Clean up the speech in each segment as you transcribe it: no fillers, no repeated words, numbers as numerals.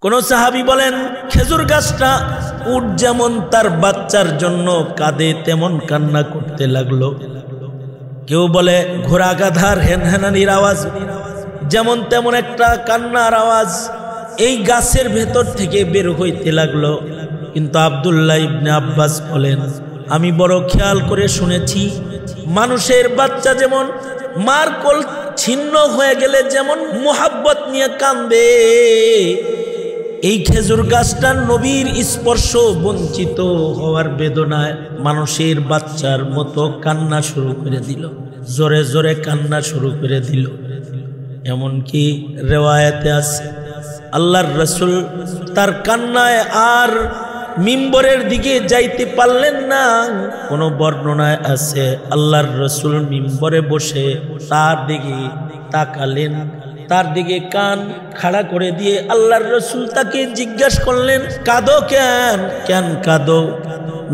কোন সাহাবী বলেন খেজুর গাছটা উট যেমন তার বাচ্চার জন্য কাঁদে তেমন কান্না করতে লাগলো। কেউ বলে ঘোড়া গাধার হেনহেনানির আওয়াজ যেমন তেমন একটা কান্নার আওয়াজ এই গাছের ভেতর থেকে বের হইতে লাগলো। কিন্তু আব্দুল্লাহ ইবনে আব্বাস বলেন আমি বড় খেয়াল করে শুনেছি, মানুষের বাচ্চা যেমন মার কোল ছিন্ন হয়ে গেলে যেমন মোহাব্বত নিয়ে কান্দে, এই খেজুর গাছটা নবীর স্পর্শ বঞ্চিত হওয়ার বেদনায় মানুষের বাচ্চার মতো কান্না শুরু করে দিল, জোরে জোরে কান্না শুরু করে দিল। এমনকি রিওয়ায়াতে আছে আল্লাহর রাসূল তার কান্নায় আর মিম্বরের দিকে যাইতে পারলেন না। কোন বর্ণনায় আছে আল্লাহর রাসূল মিম্বরে বসে তার দিকে তাকালেন, তার দিকে কান খাড়া করে দিয়ে আল্লাহর রাসূল তাকে জিজ্ঞাসা করলেন কাঁদো কেন, কেন কাঁদো?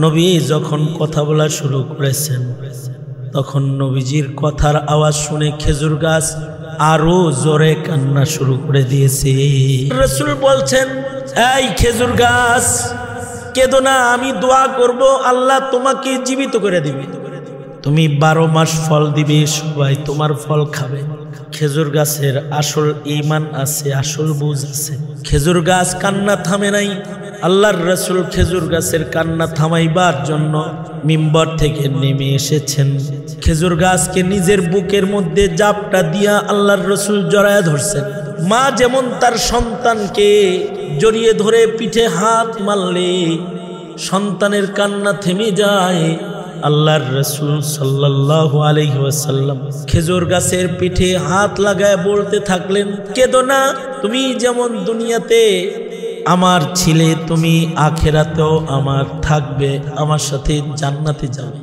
নবী যখন কথা বলা শুরু করেছেন তখন নবীজির কথার আওয়াজ শুনে খেজুর গাছ আরো জোরে কান্না শুরু করে দিয়েছে। রাসূল বলছেন এই খেজুর গাছ কেঁদো না, আমি দোয়া করব আল্লাহ তোমাকে জীবিত করে দিবে, তুমি 12 মাস ফল দিবে, সবাই তোমার ফল খাবে। খেজুর গাছের আসল ঈমান আছে, আসল বুঝ আছে। খেজুর গাছ কান্না থামে নাই। আল্লাহর রাসূল খেজুর গাছের কান্না থামাইবার জন্য মিম্বর থেকে নেমে এসেছেন। খেজুর গাছকে নিজের বুকের মধ্যে জাপটা দিয়া আল্লাহর রাসূল জড়ায়া ধরছেন। মা যেমন তার সন্তানকে জড়িয়ে ধরে পিঠে হাত মারলে সন্তানের কান্না থেমে যায়, আল্লাহর রাসূল সাল্লাল্লাহু আলাইহি ওয়াসাল্লাম খেজুর গাছের পিঠে হাত লাগায় বলতে থাকলেন কেঁদো না, তুমি যেমন দুনিয়াতে আমার ছিলে তুমি আখিরাতেও আমার থাকবে, আমার সাথে জান্নাতে যাবে।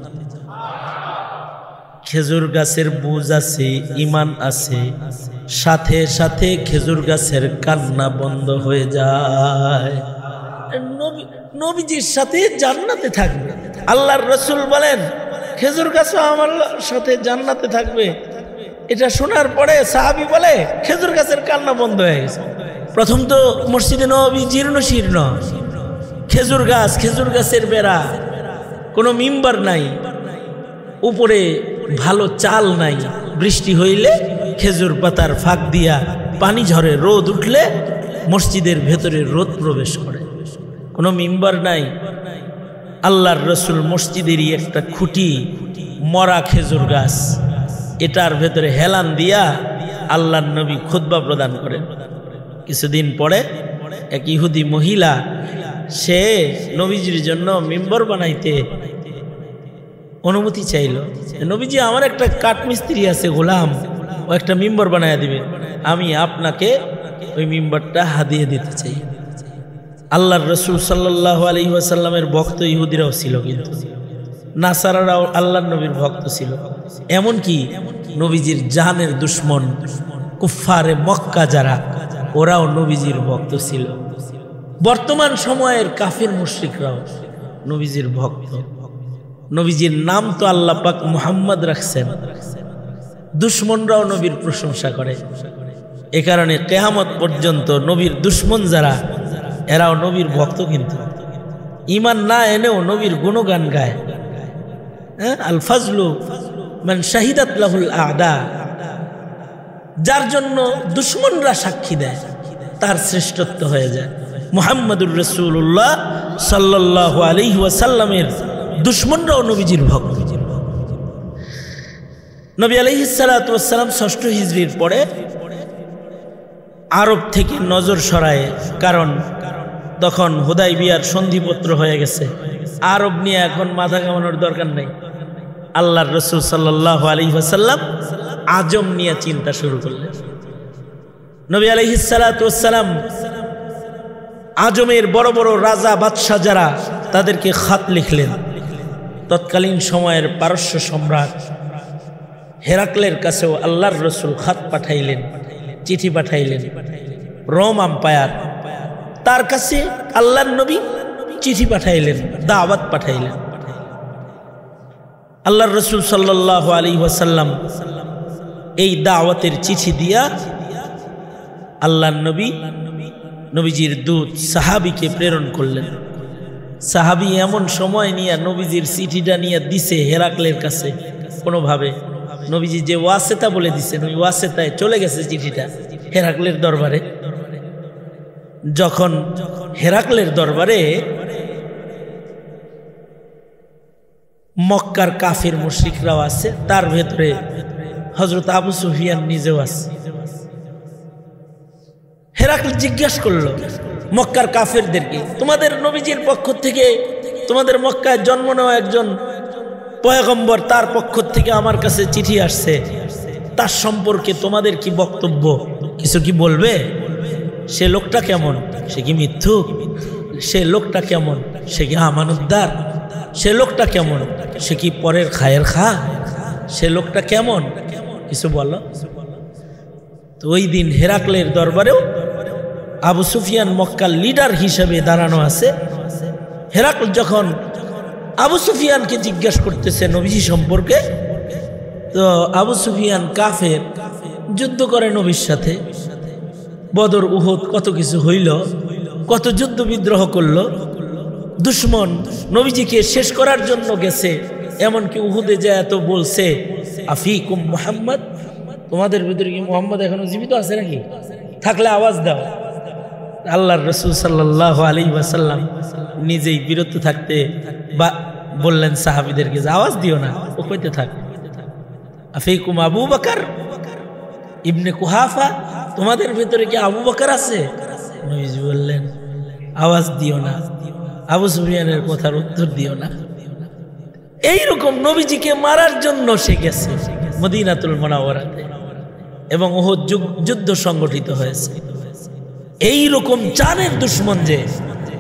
খেজুর গাছের বুঝ আছে, ঈমান আছে, সাথে সাথে খেজুর গাছের কান্না বন্ধ হয়ে যায়। নবীজির সাথে জান্নাতে থাকবে। আল্লাহর রাসূল বলেন খেজুর গাছও আমার সাথে জান্নাতে থাকবে। এটা শোনার পরে সাহাবী বলে খেজুর গাছের কান্না বন্ধ হয়ে গেছে। প্রথম তো মসজিদে নববী জীর্ণ শীর্ণ, খেজুর গাছের বেড়া, কোনো মিম্বার নাই, উপরে ভালো চাল নাই, বৃষ্টি হইলে খেজুর পাতার ফাঁক দিয়া পানি ঝরে, রোদ উঠলে মসজিদের ভেতরে রোদ প্রবেশ করে, কোনো মিম্বার নাই। আল্লাহর রাসূল মসজিদেরই একটা খুঁটি মরা খেজুর গাছ, এটার ভেতরে হেলান দিয়া আল্লাহর নবী খুতবা প্রদান করেন। কিছুদিন পরে এক ইহুদি মহিলা সে নবীজির জন্য মিম্বর বানাইতে অনুমতি চাইল। নবীজি আমার একটা কাঠমিস্ত্রি আছে গোলাম, ও একটা মিম্বর বানায় দিবে, আমি আপনাকে ওই মিম্বরটা হাদিয়ে দিতে চাই। আল্লাহর রাসূল সাল্লাল্লাহু আলাইহি ওয়াসাল্লামের ভক্ত ইহুদিরাও ছিল, কিন্তু নাসারারাও আল্লাহর নবীর ভক্ত ছিল। এমনকি নবীজির জানের দুশমন কুফফারে মক্কা যারা, ওরাও নবীজির ভক্ত ছিল। বর্তমান সময়ের কাফির মুশরিকরাও নবীজির ভক্ত। নবীজির নাম তো আল্লাহ পাক মুহাম্মদ রাখছেন, দুশমনরাও নবীর প্রশংসা করে। এ কারণে কিয়ামত পর্যন্ত নবীর দুশমন যারা, এরাও নবীর ভক্ত, কিন্তু ঈমান না এনেও নবীর গুণগান গায়। আল ফাজলু মান শাহিদাত লাহুল আ'দা, যার জন্য দুশমনরা সাক্ষী দেয় তার শ্রেষ্ঠত্ব হয়ে যায়। মুহাম্মাদুর রাসূলুল্লাহ সাল্লাল্লাহু আলাইহি ওয়াসাল্লামের দুশমনরাও নবীজির ভক্ত। নবী আলাইহিস সালাতু ওয়াস সালাম ৬ষ্ঠ হিজরির পরে আরব থেকে নজর সরায়, কারণ তখন হুদাইবিয়ার সন্ধিপত্র হয়ে গেছে, আরব নিয়ে এখন মাথা কামানোর দরকার নেই। আল্লাহর রাসূল সাল্লাল্লাহু আলাইহি ওয়াসাল্লাম আজম নিয়ে চিন্তা শুরু করলেন। নবী আলাইহিস সালাতু ওয়াস সালাম আজমের বড় বড় রাজা বাদশাহ যারা, তাদেরকে খাত লিখলেন। তৎকালীন সময়ের পারস্য সম্রাট হেরাক্লের কাছেও আল্লাহর রাসূল খাত পাঠাইলেন, চিঠি পাঠাইলেন। রোম আম্পায়ার, তার কাছে আল্লাহর নবী চিঠি পাঠাইলেন, দাওয়াত পাঠাইলেন। আল্লাহর রাসূল সাল্লাল্লাহু আলাইহি ওয়াসাল্লাম এই দাওয়াতের চিঠি দিয়া আল্লাহর নবী নবীজির দূত সাহাবীকে প্রেরণ করলেন। সাহাবী এমন সময় নিয়ে নবীজির চিঠিটা নিয়ে দিছে হেরাকলের কাছে। কোনোভাবে নবীজি যে ওয়াসেতা বলে দিছেন ওই ওয়াসেতায় চলে গেছে চিঠিটা হেরাকলের দরবারে। যখন হেরাকলের দরবারে মক্কার কাফির মুশরিকরাও আছে, তার ভেতরে হযরত আবু সুফিয়ান নিজেও আছে। হেরাকল জিজ্ঞাসা করলো মক্কার কাফেরদেরকে, তোমাদের নবীজির পক্ষ থেকে, তোমাদের মক্কায় জন্ম নেওয়া একজন পয়গম্বর, তার পক্ষ থেকে আমার কাছে চিঠি আসছে, তার সম্পর্কে তোমাদের কি বক্তব্য, কিছু কি বলবে? সে লোকটা কেমন? সে কি মিথ্যুক? সে লোকটা কেমন? সে কি আমানতদার? সে লোকটা কেমন? সে কি পরের খায়ের খা? সে লোকটা কেমন? কিছু বলো। তো ওই দিন হেরাকলের দরবারেও আবু সুফিয়ান মক্কার লিডার হিসেবে দাঁড়ানো আছে। হেরাকল যখন আবু সুফিয়ানকে জিজ্ঞাসা করতেছে নবীজি সম্পর্কে, তো আবু সুফিয়ান কাফের, যুদ্ধ করে নবীর সাথে, বদর উহুদ কত কিছু হইল, কত যুদ্ধ বিদ্রোহ করলো, দুশ্মন নবীজিকে শেষ করার জন্য গেছে, এমনকি উহুদে যায় তো বলছে আফিকুম মুহাম্মদ, তোমাদের ভিতরে কি মুহাম্মদ এখনো জীবিত আছে নাকি? থাকলে আওয়াজ দাও। আল্লাহর রাসূল সাল্লাল্লাহু আলাইহি ওয়াসাল্লাম নিজেই বিরত থাকতে বা বললেন সাহাবীদেরকে যে আওয়াজ দিও না, ও কইতে থাক। আফিকুম আবু বকর ইবনে কুহাফা, তোমাদের ভিতরে কি আবু বকর আছে? নবীজি বললেন আওয়াজ দিও না, আবু সুফিয়ানের কথার উত্তর দিও না। এইরকম নবীজিকে মারার জন্য সে গেছে মদিনাতুল মুনাওয়ারাতে এবং উহুদ যুদ্ধ সংগঠিত হয়েছে। এইরকম জানের দুশ্মন যে,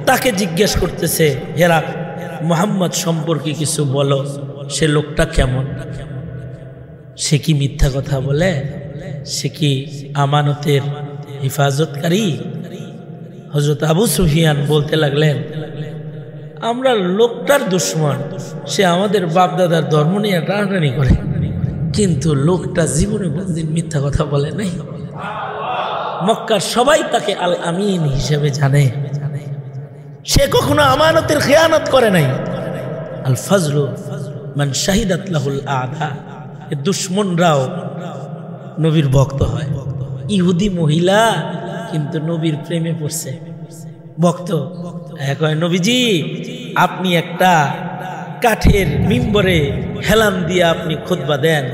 তাকে জিজ্ঞেস করতেছে হেরাক, মুহাম্মদ সম্পর্কে কিছু বলো, সে লোকটা কেমন? সে কি মিথ্যা কথা বলে? সে কি আমানতের হেফাজতকারী? হযরত আবু সুফিয়ান বলতে লাগলেন, আমরা লোকটার দুশ্মন, সে আমাদের বাপদাদার ধর্ম নিয়ে টানাটানি করে, কিন্তু লোকটা জীবনে কোনদিন মিথ্যা কথা বলে নাই। মক্কার সবাই তাকে আল আমিন হিসেবে জানে, সে কখনো আমানতের খেয়ানত করে নাই। আল ফাজলু মান শাহিদাত লাহুল আদা, দুশ্মনরাও নবীর ভক্ত হয়। ইহুদি মহিলা কিন্তু নবীর প্রেমে পড়ছে, ভক্ত। কয় নবীজি, আপনি একটা কাঠের মিম্বরে হেলান দিয়ে আপনি খুতবা দেন,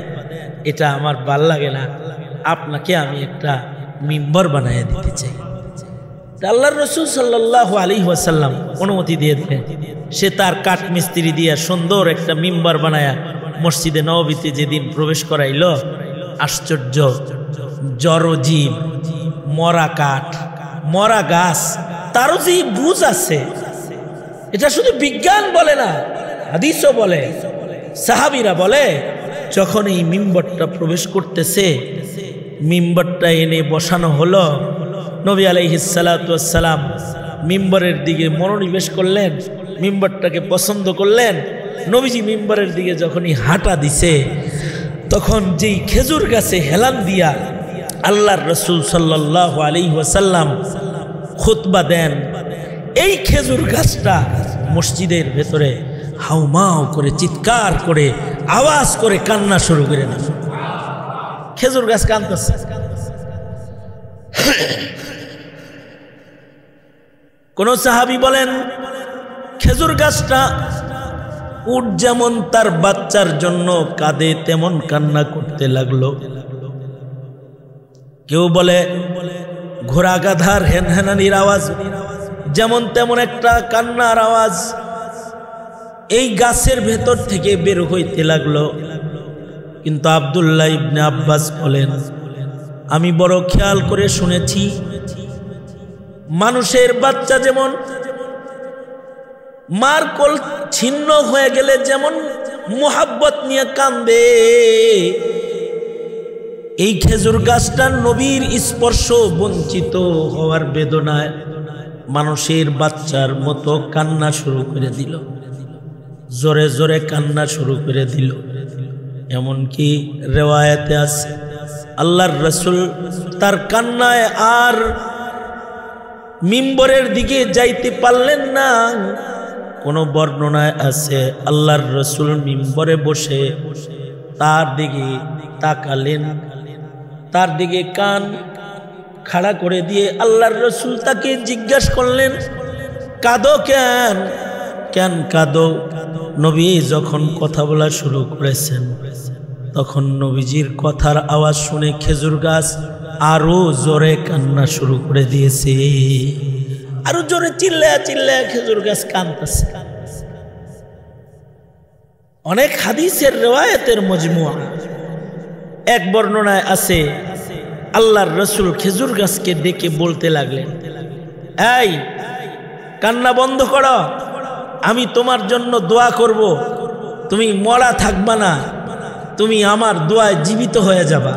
এটা আমার ভাল লাগে না, আপনাকে আমি একটা মিম্বর বানায় দিতে চাই। আল্লাহর রাসূল সাল্লাল্লাহু আলাইহি ওয়াসাল্লাম অনুমতি দিয়ে দিলেন। সে তার কাঠ মিস্ত্রি দিয়া সুন্দর একটা মিম্বর বানায়া মসজিদে নববীতে যেদিন প্রবেশ করাইল, আশ্চর্য জরজীব, মরা কাঠ, মরা গাছ, তারও যে বুঝ আছে, এটা শুধু বিজ্ঞান বলে না, হাদিসও বলে, সাহাবীরা বলে। যখন এই মিম্বরটা প্রবেশ করতেছে, মিম্বরটা এনে বসানো হলো, নবী আলাইহিস সালাতু ওয়াস সালাম মিম্বরের দিকে মনোনিবেশ করলেন, মিম্বরটাকে পছন্দ করলেন। নবীজি মিম্বরের দিকে যখনই হাঁটা দিছে, তখন যেই খেজুর গাছে হেলান দিয়া আল্লাহর রাসূল সাল্লাল্লাহু আলাইহি ওয়াসাল্লাম খুতবা দেন, এই খেজুর গাছটা মসজিদের ভেতরে হাউমাউ করে চিৎকার করে আওয়াজ করে কান্না শুরু করে দেন। খেজুর গাছ কাঁদতেছে। কোন সাহাবী বলেন, খেজুর গাছটা উট যেমন তার বাচ্চার জন্য কাঁদে তেমন কান্না করতে লাগলো। কেউ বলে ঘোড়া গাধার হেনহেনানির আওয়াজ, যেমন তেমন একটা কান্নার আওয়াজ এই গাছের ভেতর থেকে বের হইতে লাগলো। কিন্তু আব্দুল্লাহ ইবনে আব্বাস বলেন, আমি বড় খেয়াল করে শুনেছি, মানুষের বাচ্চা যেমন মার কোল ছিন্ন হয়ে গেলে যেমন মোহাব্বত নিয়ে কান্দে, এই খেজুর গাছটা নবীর স্পর্শ বঞ্চিত হওয়ার বেদনায় মানুষের বাচ্চার মতো কান্না শুরু করে দিল, জোরে জোরে কান্না শুরু করে দিল। এমনকি রিওয়ায়াতে আছে, আল্লাহর রাসূল তার কান্নায় আর মিম্বরের দিকে যাইতে পারলেন না। কোন বর্ণনায় আছে আল্লাহর রসুল মিম্বরে বসে তার দিকে তাকালেন, তার দিকে কান খাড়া করে দিয়ে আল্লাহর রসুল তাকে জিজ্ঞাসা করলেন, কাঁদো কেন, কেন কাঁদো? নবী যখন কথা বলা শুরু করেছেন তখন নবীজির কথার আওয়াজ শুনে খেজুর গাছ আরো জোরে কান্না শুরু করে দিয়েছে, আরো জোরে চিল্লায়া চিল্লায়া খেজুর গাছ কাঁদতেছে। অনেক হাদিসের রিওয়ায়াতের মজমুয়া। এক বর্ণনায় আছে আল্লাহর রসুল খেজুর গাছকে ডেকে বলতে লাগলেন, এই কান্না বন্ধ করো, আমি তোমার জন্য দোয়া করব, তুমি মরা থাকবা না, তুমি আমার দোয়ায় জীবিত হয়ে যাবা।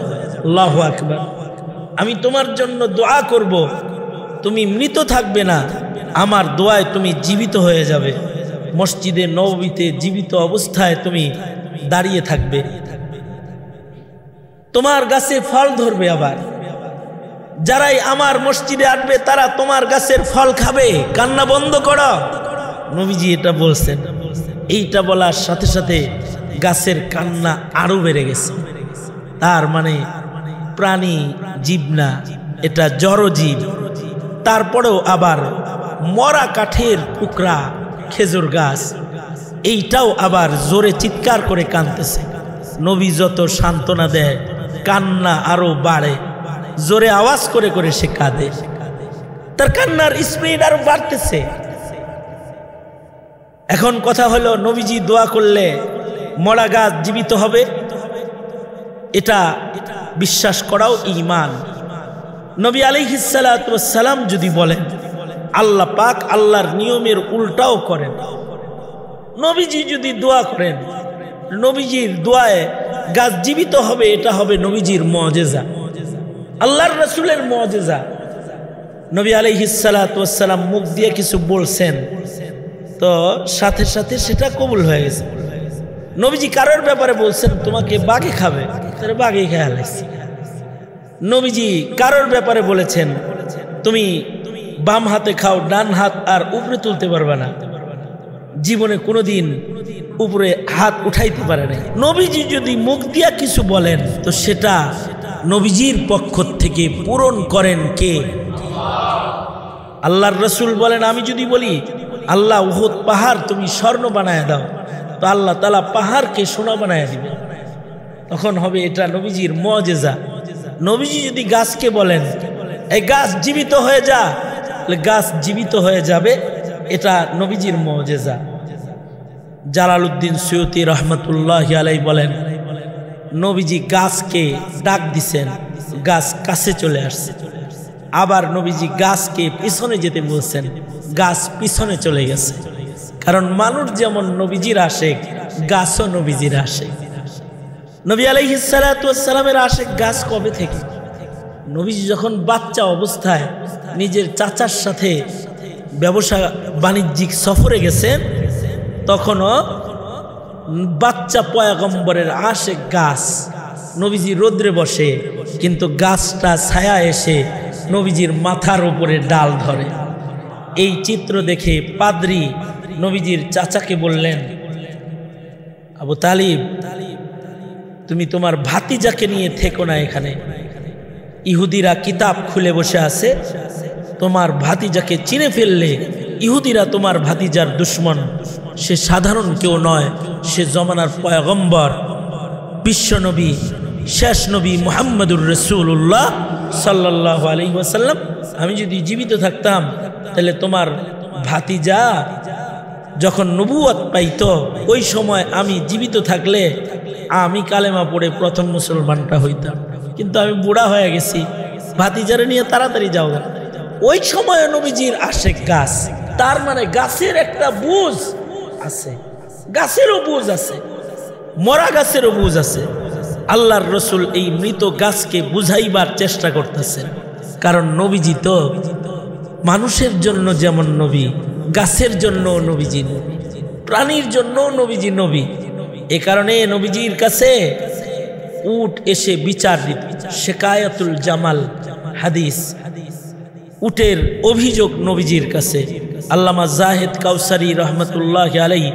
আল্লাহু আকবার। আমি তোমার জন্য দোয়া করব, তুমি মৃত থাকবে না, আমার দোয়ায় তুমি জীবিত হয়ে যাবে। মসজিদে নববীতে জীবিত অবস্থায় তুমি দাঁড়িয়ে থাকবে, তোমার গাছে ফল ধরবে, আবার যারাই আমার মসজিদে আসবে তারা তোমার গাছের ফল খাবে, কান্না বন্ধ করো। নবীজি এটা বলছেন। এইটা বলার সাথে সাথে গাছের কান্না আরো বেড়ে গেছে। তার মানে প্রাণী জীব না, এটা জড় জীব। তারপরেও আবার মরা কাঠের টুকরা খেজুর গাছ, এইটাও আবার জোরে চিৎকার করে কাঁদতেছে। নবী যত সান্ত্বনা দেয় কান্না আরো বাড়ে, জোরে আওয়াজ করে করে সে কাঁদে, তার কান্নার স্পিড আরো বাড়তেছে। এখন কথা হলো, নবীজি দোয়া করলে মরা গাছ জীবিত হবে, এটা বিশ্বাস করাও ঈমান। নবী আলাইহিস সালাতু ওয়াস সালাম যদি বলেন, আল্লাহ পাক আল্লাহর নিয়মের উল্টাও করেন। নবীজি যদি দোয়া করেন, নবীজির দোয়ায় গাছ জীবিত হবে, এটা হবে নবীজির মুজিজা, আল্লাহর রাসূলের মুজিজা। নবী আলাইহিস সালাতু ওয়াস সালাম মুখ দিয়ে কিছু বলছেন, তো সাথে সাথে সেটা কবুল হয়ে গেছে। নবীজি কারোর ব্যাপারে বলছেন তোমাকে বাঘে খাবে, তাহলে বাঘে খেয়াল আসছে। নবীজি কারোর ব্যাপারে বলেছেন তুমি বাম হাতে খাও, ডান হাত আর উপরে তুলতে পারবে না, জীবনে কোনোদিন উপরে হাত উঠাইতে পারে না। নবীজি যদি মুখ দিয়া কিছু বলেন তো সেটা নবীজির পক্ষ থেকে পূরণ করেন কে? আল্লাহর রসুল বলেন, আমি যদি বলি আল্লাহ উহুদ পাহাড় তুমি স্বর্ণ বানায় দাও, তো আল্লাহ তাআলা পাহাড়কে সোনা বানায় দিবেন, তখন হবে এটা নবীজির মুজিজা। নবীজি যদি গাছকে বলেন এই গাছ জীবিত হয়ে যা, গাছ জীবিত হয়ে যাবে, এটা নবীজির মুজিজা। জালালউদ্দিন সুয়ুতি রহমতুল্লাহি আলাইহি বলেন, নবীজি গাছকে ডাক দিছেন, গাছ কাছে চলে আসছে। আবার নবীজি গাছকে পিছনে যেতে বলছেন, গাছ পিছনে চলে গেছে। কারণ মানুষ যেমন নবীজির আশেক, গাছও নবীজির আশেক। নবী আলাইহিস সালাতু ওয়াস সালামের আশেক গাছ কবে থেকে? নবীজি যখন বাচ্চা অবস্থায় নিজের চাচার সাথে ব্যবসা বাণিজ্যিক সফরে গেছেন, তখনও বাচ্চা পয়গম্বরের আশেক গাছ। নবীজি রোদ্রে বসে, কিন্তু গাছটা ছায়া এসে নবীজির মাথার উপরে ডাল ধরে। এই চিত্র দেখে পাদ্রী নবীজির চাচাকে বললেন, আবু তালিব তুমি তোমার ভাতিজাকে নিয়ে থেকো না এখানে, ইহুদিরা কিতাব খুলে বসে আছে, তোমার ভাতিজাকে চিনে ফেললে ইহুদিরা তোমার ভাতিজার দুশ্মন। সে সাধারণ কেউ নয়, সে জমানার পয়গম্বর, বিশ্বনবী, শেষ নবী মুহাম্মদুর রাসূলুল্লাহ সাল্লাল্লাহু আলাইহি ওয়াসাল্লাম। আমি যদি জীবিত থাকতাম তাহলে তোমার ভাতিজা যখন নবুয়ত পাইতো ওই সময় আমি জীবিত থাকলে আমি কালেমা পড়ে প্রথম মুসলমানটা হইতাম, কিন্তু আমি বুড়া হয়ে গেছি, ভাতিজারে নিয়ে তাড়াতাড়ি যাও। ওই সময় নবীজির আশেক গাছ। তার মানে গাছের একটা বুঝ আছে, গাছেরও বুঝ আছে, মরা গাছেরও বুঝ আছে। আল্লাহর রসুল এই মৃত গাছকে বুঝাইবার চেষ্টা করতেছেন, কারণ নবীজি তো মানুষের জন্য যেমন নবী, গাছের জন্য নবীজি নবী, প্রাণীর জন্য নবীজি নবী। এ কারণে নবীজির কাছে উট এসে বিচার দিত, শেকায়াতুল জামাল হাদিস, উটের অভিযোগ নবীজির কাছে। আল্লামা জাহেদ কাউসারি রহমতুল্লাহ আলাইহি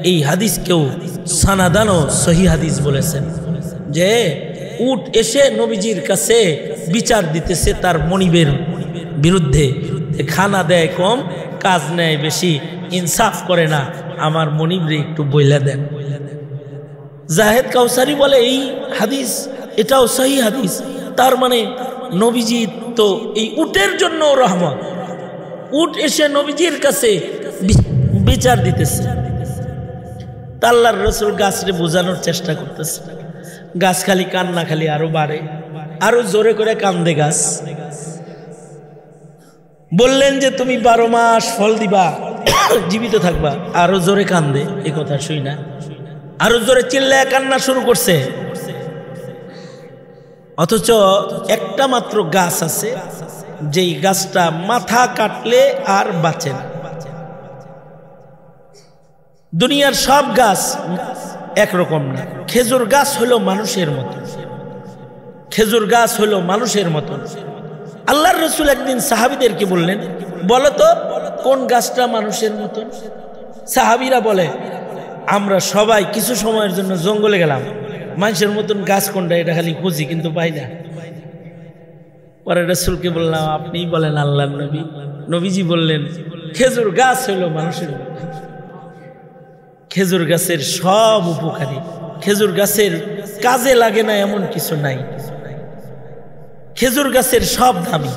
এই হাদিসকেও সানাদানো সহি হাদিস বলেছেন যে উট এসে নবীজির কাছে বিচার দিতেছে তার মনিবের বিরুদ্ধে, খানা দেয় কম, কাজ নেয় বেশি, ইনসাফ করে না, আমার মনিবরে একটু বইলা দেন। জাহেদ কাউসারি বলে এই হাদিস এটাও সহি হাদিস, তার মানে নবীজি তো এই উটের জন্য রহমত। উট এসে নবীজির কাছে বিচার দিতেছে। আল্লাহর রাসূল গাছরে বোঝানোর চেষ্টা করতেছে, গাছ খালি কান্না খালি আরো বাড়ে, আরো জোরে করে কান্দে গাছ। বললেন যে তুমি 12 মাস ফল দিবা, জীবিত থাকবা, আরো জোরে কান্দে। এই কথা শুই না, আরো জোরে চিল্লায় কান্না শুরু করছে। অথচ একটা মাত্র গাছ আছে যেই গাছটা মাথা কাটলে আর বাঁচে না। দুনিয়ার সব গাছ একরকম না। খেজুর গাছ হলো মানুষের মতো, খেজুর গাছ হলো মানুষের মতো। আল্লাহর রাসূল একদিন সাহাবীদেরকে বললেন, বলো তো কোন গাছটা মানুষের মতো? সাহাবীরা বলে, আমরা সবাই কিছু সময়ের জন্য জঙ্গলে গেলাম, মানুষের মতন গাছ কোনটা এটা খালি খুঁজি কিন্তু পাই না। পরে রাসূলকে বললাম, আপনিই বলেন আল্লাহর নবী। নবীজি বললেন, খেজুর গাছ হলো মানুষের মতো। খেজুর গাছের সব উপকারী, খেজুর গাছের কাজে লাগে না এমন কিছু নাই। খেজুর গাছের সব দামি,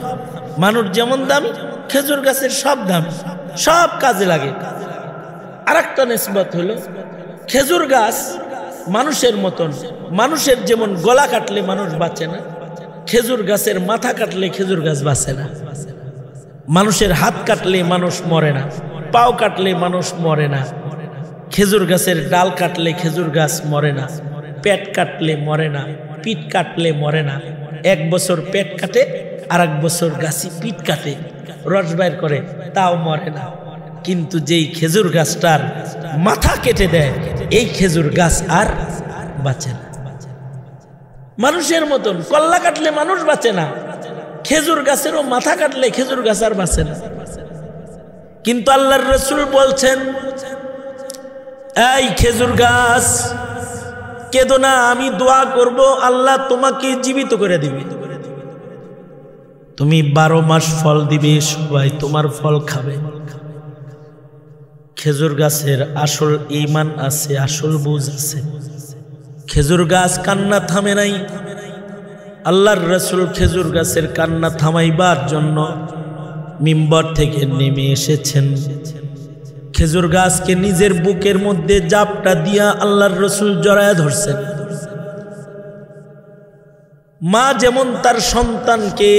মানুষ যেমন দামি, খেজুর গাছের সব দামি, সব কাজে লাগে। আরেকটা নিসবত হলো খেজুর গাছ মানুষের মতন, মানুষের যেমন গলা কাটলে মানুষ বাঁচে না, খেজুর গাছের মাথা কাটলে খেজুর গাছ বাঁচে না। মানুষের হাত কাটলে মানুষ মরে না, পাও কাটলে মানুষ মরে না। খেজুর গাছের ডাল কাটলে খেজুর গাছ মরে না, পেট কাটলে মরে না, পিঠ কাটলে মরে না। 1 বছর পেট কাটে, আর 1 বছর গাছি পিঠ কাটে, রস বাইর করে, তাও মরে না। কিন্তু যেই খেজুর গাছটার মাথা কেটে দেয়, এই খেজুর গাছ আর বাঁচে না। মানুষের মতন কল্লা কাটলে মানুষ বাঁচে না, খেজুর গাছেরও মাথা কাটলে খেজুর গাছ আর বাঁচে না। কিন্তু আল্লাহর রাসূল বলছেন, এই খেজুর গাছ কেঁদো না, আমি দোয়া করব আল্লাহ তোমাকে জীবিত করে দিবে। তুমি 12 মাস ফল দিবে, সবাই তোমার ফল খাবে। খেজুর গাছের আসল ঈমান আছে, আসল বুঝ আছে। খেজুর গাছ কান্না থামে নাই। আল্লাহর রাসূল খেজুর গাছের কান্না থামাইবার জন্য মিম্বর থেকে নেমে এসেছেন। খেজুর গাছকে নিজের বুকের মধ্যে জাপটা দিয়া আল্লাহর রাসূল জড়ায় ধরছেন। মা যেমন তার সন্তানকে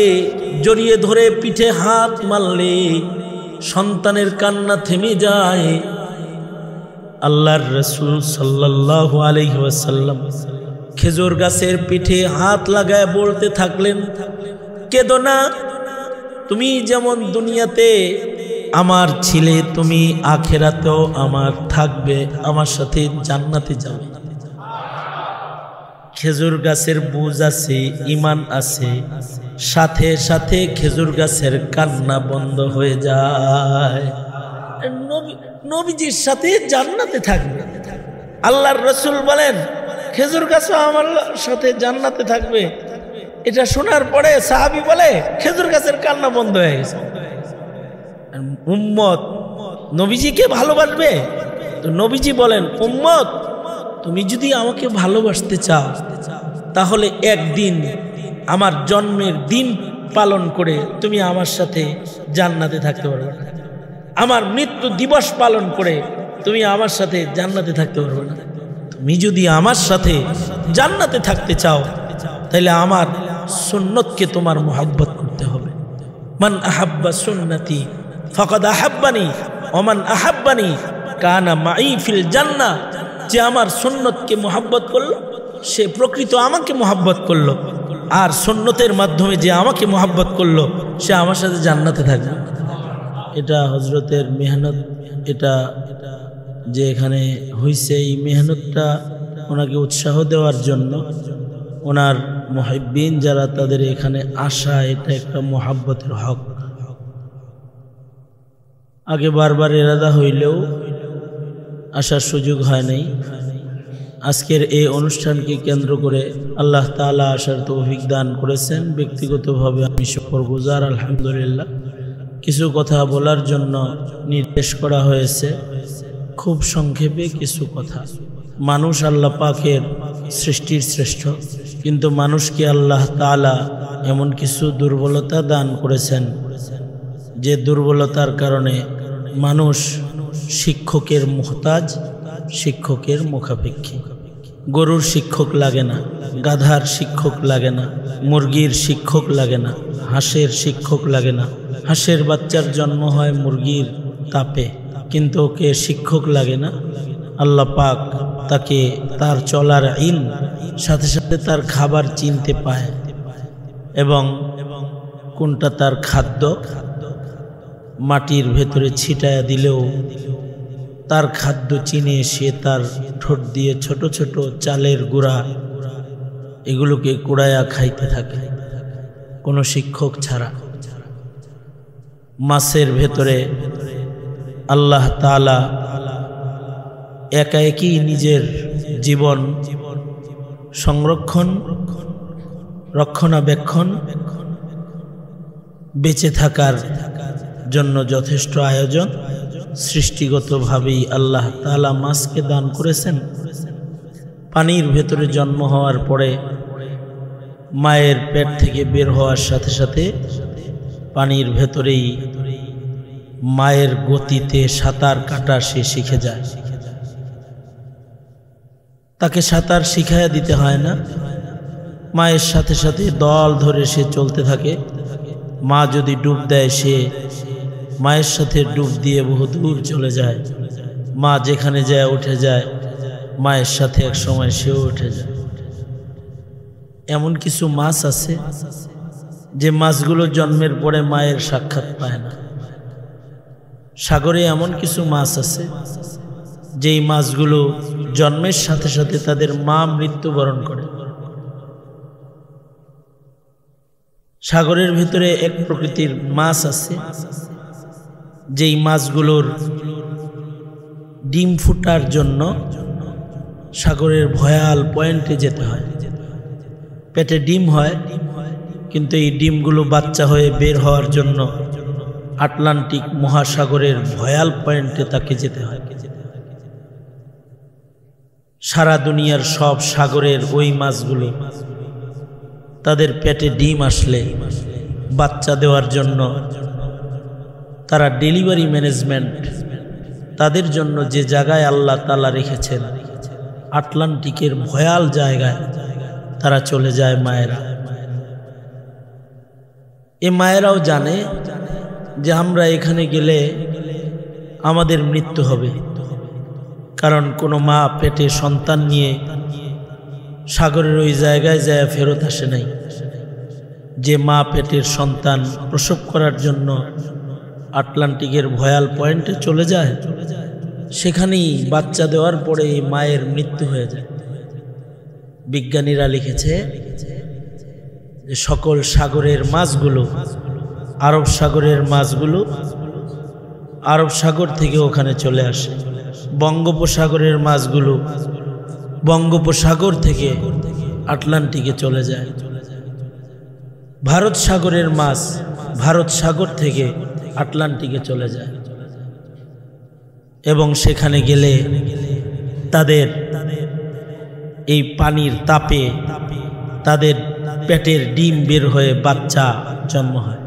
জড়িয়ে ধরে পিঠে হাত মারলে সন্তানের কান্না থেমে যায়, আল্লাহর রাসূল সাল্লাল্লাহু আলাইহি ওয়াসাল্লাম খেজুর গাছের পিঠে হাত লাগায় বলতে থাকলেন, কেঁদো না, তুমি যেমন দুনিয়াতে আমার ছিলে, তুমি আখিরাতেও আমার থাকবে, আমার সাথে জান্নাতে যাবে। খেজুর গাছের বুঝ আছে, ঈমান আছে, সাথে সাথে খেজুর গাছের কান্না বন্ধ হয়ে যায়। নবীজির সাথে জান্নাতে থাকবে। আল্লাহর রাসূল বলেন, খেজুর গাছও আমার সাথে জান্নাতে থাকবে। এটা শোনার পরে সাহাবী বলে, খেজুর গাছের কান্না বন্ধ হয়ে গেছে। উম্মত নবীজিকে ভালোবাসবে তো নবীজি বলেন, উম্মত তুমি যদি আমাকে ভালোবাসতে চাও তাহলে একদিন আমার জন্মের দিন পালন করে তুমি আমার সাথে জান্নাতে থাকতে পারবে না। আমার মৃত্যু দিবস পালন করে তুমি আমার সাথে জান্নাতে থাকতে পারবে না। তুমি যদি আমার সাথে জান্নাতে থাকতে চাও তাহলে আমার সুন্নতকে তোমার মুহাব্বত করতে হবে। মান আহাব্বা সুন্নতি ফাকাদ আহাব্বানি ওয়া মান আহাব্বানি কানা মাই ফিল জান্নাহ। যে আমার সুন্নতকে মুহাব্বত করলো সে প্রকৃত আমাকে মুহাব্বত করলো, আর সুন্নতের মাধ্যমে যে আমাকে মুহাব্বত করলো সে আমার সাথে জান্নাতে থাকবে। এটা হযরতের মেহনত, এটা যে এখানে হইছে এই মেহনতটা ওনাকে উৎসাহ দেওয়ার জন্য, ওনার মুহিব্বিন যারা তাদের এখানে আসা, এটা একটা মুহাব্বতের হক। আগে বারবার ইরাদা হইলেও আসার সুযোগ হয় নাই। আজকের এই অনুষ্ঠানকে কেন্দ্র করে আল্লাহ তাআলা আসার তৌফিক দান করেছেন। ব্যক্তিগতভাবে আমি শুকরগুজার, আলহামদুলিল্লাহ। কিছু কথা বলার জন্য নির্দেশ করা হয়েছে, খুব সংক্ষেপে কিছু কথা। মানুষ আল্লাহ পাকের সৃষ্টির শ্রেষ্ঠ, কিন্তু মানুষকে আল্লাহ তাআলা এমন কিছু দুর্বলতা দান করেছেন যে দুর্বলতার কারণে মানুষ শিক্ষকের মুহতাজ, শিক্ষকের মুখাপেক্ষী। গরুর শিক্ষক লাগে না, গাধার শিক্ষক লাগে না, মুরগির শিক্ষক লাগে না, হাঁসের শিক্ষক লাগে না। হাঁসের বাচ্চার জন্ম হয় মুরগির তাপে, কিন্তু ওকে শিক্ষক লাগে না। আল্লাহ পাক তাকে তার চলার ইলম, সাথে সাথে তার খাবার চিনতে পায় এবং কোনটা তার খাদ্য মাটির ভেতরে ছিটায়া দিলেও তার খাদ্য চিনে সে তার ঠোঁট দিয়ে ছোট ছোট চালের গুঁড়া এগুলোকে কুড়াইয়া খাইতে থাকে, কোনো শিক্ষক ছাড়া। মাছের ভেতরে আল্লাহ তাআলা একা একই নিজের জীবন সংরক্ষণ, রক্ষণাবেক্ষণ, বেঁচে থাকার জন্য যথেষ্ট আয়োজন সৃষ্টিগতভাবেই আল্লাহ তাআলা মাছকে দান করেছেন। পানির ভেতরে জন্ম হওয়ার পরে মায়ের পেট থেকে বের হওয়ার সাথে সাথে পানির ভেতরেই মায়ের গতিতে সাঁতার কাটা সে শিখে যায়। তাকে সাঁতার শিখাইয়া দিতে হয় না, মায়ের সাথে সাথে দল ধরে সে চলতে থাকে। মা যদি ডুব দেয়, সে মায়ের সাথে ডুব দিয়ে বহু দূর চলে যায়। মা যেখানে যায় উঠে যায়, মায়ের সাথে এক সময় সেও উঠে যায়। এমন কিছু মাছ আছে যে মাছগুলো জন্মের পরে মায়ের সাক্ষাৎ পায় না। সাগরে এমন কিছু মাছ আছে যেই মাছগুলো জন্মের সাথে সাথে তাদের মা মৃত্যুবরণ করে। সাগরের ভিতরে এক প্রকৃতির মাছ আছে যেই মাছগুলোর ডিম ফুটার জন্য সাগরের ভয়াল পয়েন্টে যেতে হয়। পেটে ডিম হয়, কিন্তু এই ডিমগুলো বাচ্চা হয়ে বের হওয়ার জন্য আটলান্টিক মহাসাগরের ভয়াল পয়েন্টে তাকে যেতে হয়। সারা দুনিয়ার সব সাগরের ওই মাছগুলো তাদের পেটে ডিম আসলে বাচ্চা দেওয়ার জন্য তারা ডেলিভারি ম্যানেজমেন্ট তাদের জন্য যে জায়গায় আল্লাহ তাআলা রেখেছেন, আটলান্টিকের ভয়াল জায়গায় তারা চলে যায় মায়েরা। এ মায়েরাও জানে যে আমরা এখানে গেলে আমাদের মৃত্যু হবে, কারণ কোনো মা পেটে সন্তান নিয়ে সাগরের ওই জায়গায় যায় ফেরত আসে নাই। যে মা পেটের সন্তান প্রসব করার জন্য আটলান্টিকের ভয়াল পয়েন্টে চলে যায়, সেখানেই বাচ্চা দেওয়ার পরে মায়ের মৃত্যু হয়ে যায়। বিজ্ঞানীরা লিখেছে যে সকল সাগরের মাছগুলো, আরব সাগরের মাছগুলো আরব সাগর থেকে ওখানে চলে আসে। বঙ্গোপসাগরের মাছগুলো বঙ্গোপসাগর থেকে আটলান্টিকে চলে যায়। ভারত সাগরের মাছ ভারত সাগর থেকে আটলান্টিকে চলে যায় এবং সেখানে গেলে তাদের এই পানির তাপে তাদের পেটের ডিম বের হয়ে বাচ্চা জন্ম হয়।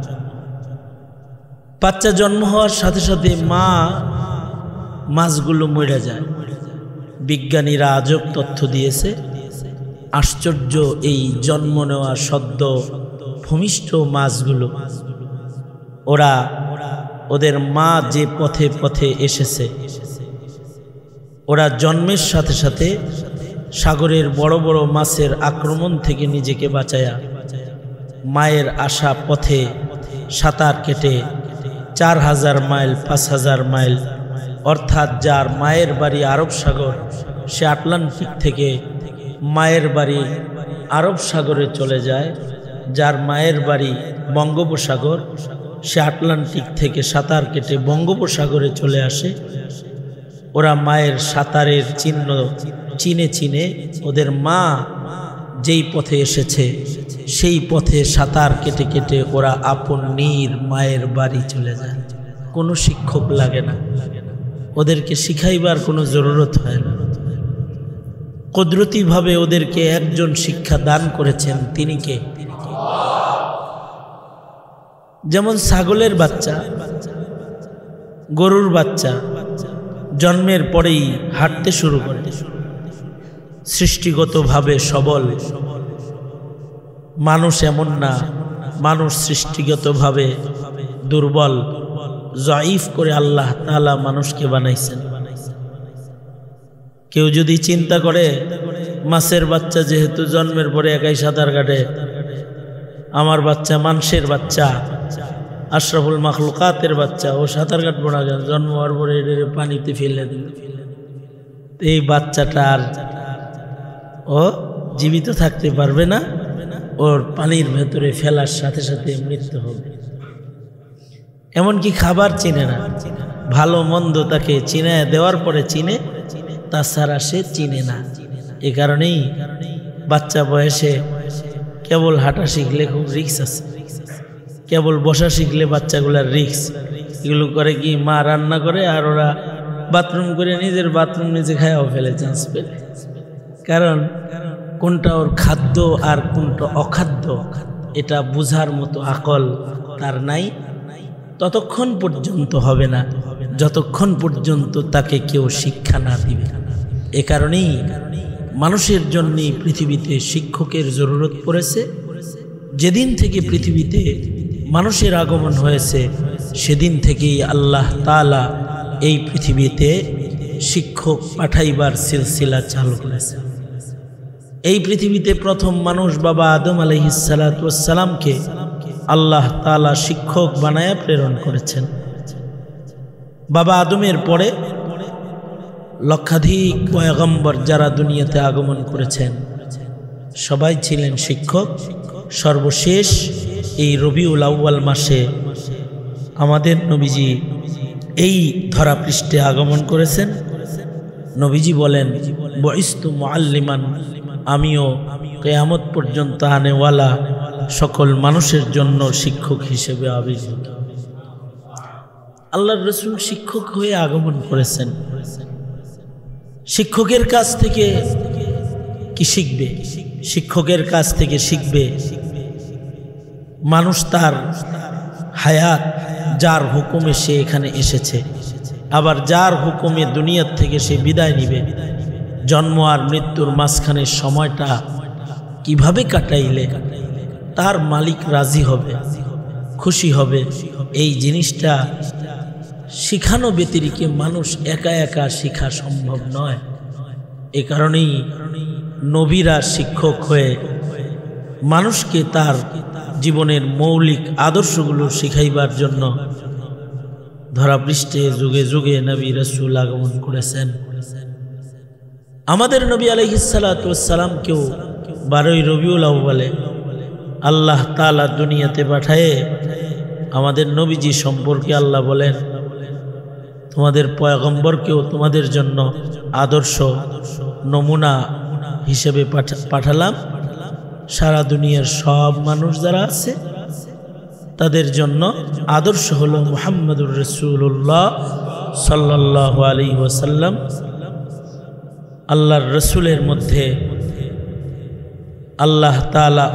বাচ্চা জন্ম হওয়ার সাথে সাথে মাছগুলো মরে যায়। বিজ্ঞানীরা আজব তথ্য দিয়েছে। আশ্চর্য, এই জন্ম নেওয়া সদ্য ভূমিষ্ঠ মাছগুলো ওদের মা যে পথে পথে এসেছে, ওরা জন্মের সাথে সাথে সাগরের বড় বড় মাছের আক্রমণ থেকে নিজেকে বাঁচায়া মায়ের আসা পথে সাঁতার কেটে 4000 মাইল 5000 মাইল, অর্থাৎ যার মায়ের বাড়ি আরব সাগর, সে আটলান্টিক থেকে মায়ের বাড়ি আরব সাগরে চলে যায়। যার মায়ের বাড়ি বঙ্গোপসাগর, সে আটলান্টিক থেকে সাঁতার কেটে বঙ্গোপসাগরে চলে আসে। ওরা মায়ের সাঁতারের চিহ্ন চিনে চিনে ওদের মা যেই পথে এসেছে সেই পথে সাঁতার কেটে কেটে ওরা আপন নির মায়ের বাড়ি চলে যায়। কোনো শিক্ষক লাগে না, ওদেরকে শিখাইবার কোনো জরুরত হয় না। কুদরতিভাবে ওদেরকে একজন শিক্ষা দান করেছেন, তিনি কে? যেমন ছাগলের বাচ্চা, গরুর বাচ্চা জন্মের পরেই হাঁটতে শুরু করে, সৃষ্টিগতভাবে সবল। মানুষ এমন না, মানুষ সৃষ্টিগতভাবে দুর্বল, জয়ীফ করে আল্লাহ তাআলা মানুষকে বানাইছেন। কেউ যদি চিন্তা করে মাছের বাচ্চা যেহেতু জন্মের পরে একাই সাঁতার কাটে, আমার বাচ্চা মানুষের বাচ্চা, আশরাফুল মাখলুকাতের বাচ্চা, ও সাঁতার কাটবো না কেন, জন্ম হওয়ার পরে এটাকে পানিতে ফেলে দেবে, এই বাচ্চাটা আর ও জীবিত থাকতে পারবে না, ওর পানির ভেতরে ফেলার সাথে সাথে মৃত্যু হবে। এমনকি খাবার চিনে না, ভালো মন্দ তাকে চিনায় দেওয়ার পরে চিনে, তাছাড়া সে চিনে না। এ কারণেই বাচ্চা বয়সে কেবল হাঁটা শিখলে খুব রিস্ক আছে, কেবল বসা শিখলে বাচ্চাগুলার রিস্ক। এগুলো করে কি, মা রান্না করে আর ওরা বাথরুম করে নিজের বাথরুম নিজে খায়াও ফেলে চান্স পেলে। কারণ কোনটা ওর খাদ্য আর কোনটা অখাদ্য এটা বুঝার মতো আকল তার নাই। ততক্ষণ পর্যন্ত হবে না যতক্ষণ পর্যন্ত তাকে কেউ শিক্ষা না দিবে। এ কারণেই মানুষের জন্য পৃথিবীতে শিক্ষকের জরুরত পড়েছে। যেদিন থেকে পৃথিবীতে মানুষের আগমন হয়েছে সেদিন থেকেই আল্লাহ তাআলা এই পৃথিবীতে শিক্ষক পাঠাইবার সিলসিলা চালু করেছে। এই পৃথিবীতে প্রথম মানুষ বাবা আদম আলাইহিস সালাতু ওয়াস সালামকে আল্লাহ তাআলা শিক্ষক বানায়া প্রেরণ করেছেন। বাবা আদমের পরে লক্ষাধিক পয়গম্বর যারা দুনিয়াতে আগমন করেছেন সবাই ছিলেন শিক্ষক। সর্বশেষ এই রবিউল আউয়াল মাসে আমাদের নবীজি এই ধরাপৃষ্ঠে আগমন করেছেন। নবীজি বলেন, বুইস্তু মুআল্লিমান, আমিও কিয়ামত পর্যন্ত আনেওয়ালা সকল মানুষের জন্য শিক্ষক হিসেবে আবির্ভূত। আল্লাহর রাসূল শিক্ষক হয়ে আগমন করেছেন। শিক্ষকের কাছ থেকে কি শিখবে? শিক্ষকের কাছ থেকে শিখবে মানুষ তার হায়াত, যার হুকুমে সে এখানে এসেছে, আবার যার হুকুমে দুনিয়ার থেকে সে বিদায় নিবে। জন্ম আর মৃত্যুর মাঝখানে সময়টা কিভাবে কাটাইলে তার মালিক রাজি হবে, খুশি হবে, এই জিনিসটা শিখানো ব্যতিরিকে মানুষ একা একা শিখা সম্ভব নয়। এ কারণেই নবীরা শিক্ষক হয়ে মানুষকে তার জীবনের মৌলিক আদর্শগুলো শিখাইবার জন্য ধরাপৃষ্ঠে যুগে যুগে নবী রাসূল আগমন করেছেন। আমাদের নবী আলাইহিস সালাতু ওয়াস সালামকেও 12ই রবিউল আউয়ালে আল্লাহ তাআলা দুনিয়াতে পাঠায়ে আমাদের নবীজি সম্পর্কে আল্লাহ বলেন, তোমাদের পয়গম্বরকেও তোমাদের জন্য আদর্শ নমুনা হিসেবে পাঠালাম। সারা দুনিয়ার সব মানুষ যারা আছে তাদের জন্য আদর্শ হলো মুহাম্মদুর রাসূলুল্লাহ সাল্লাল্লাহু আলাইহি ওয়াসাল্লাম। আল্লাহর রসুলের মধ্যে আল্লাহ তাআলা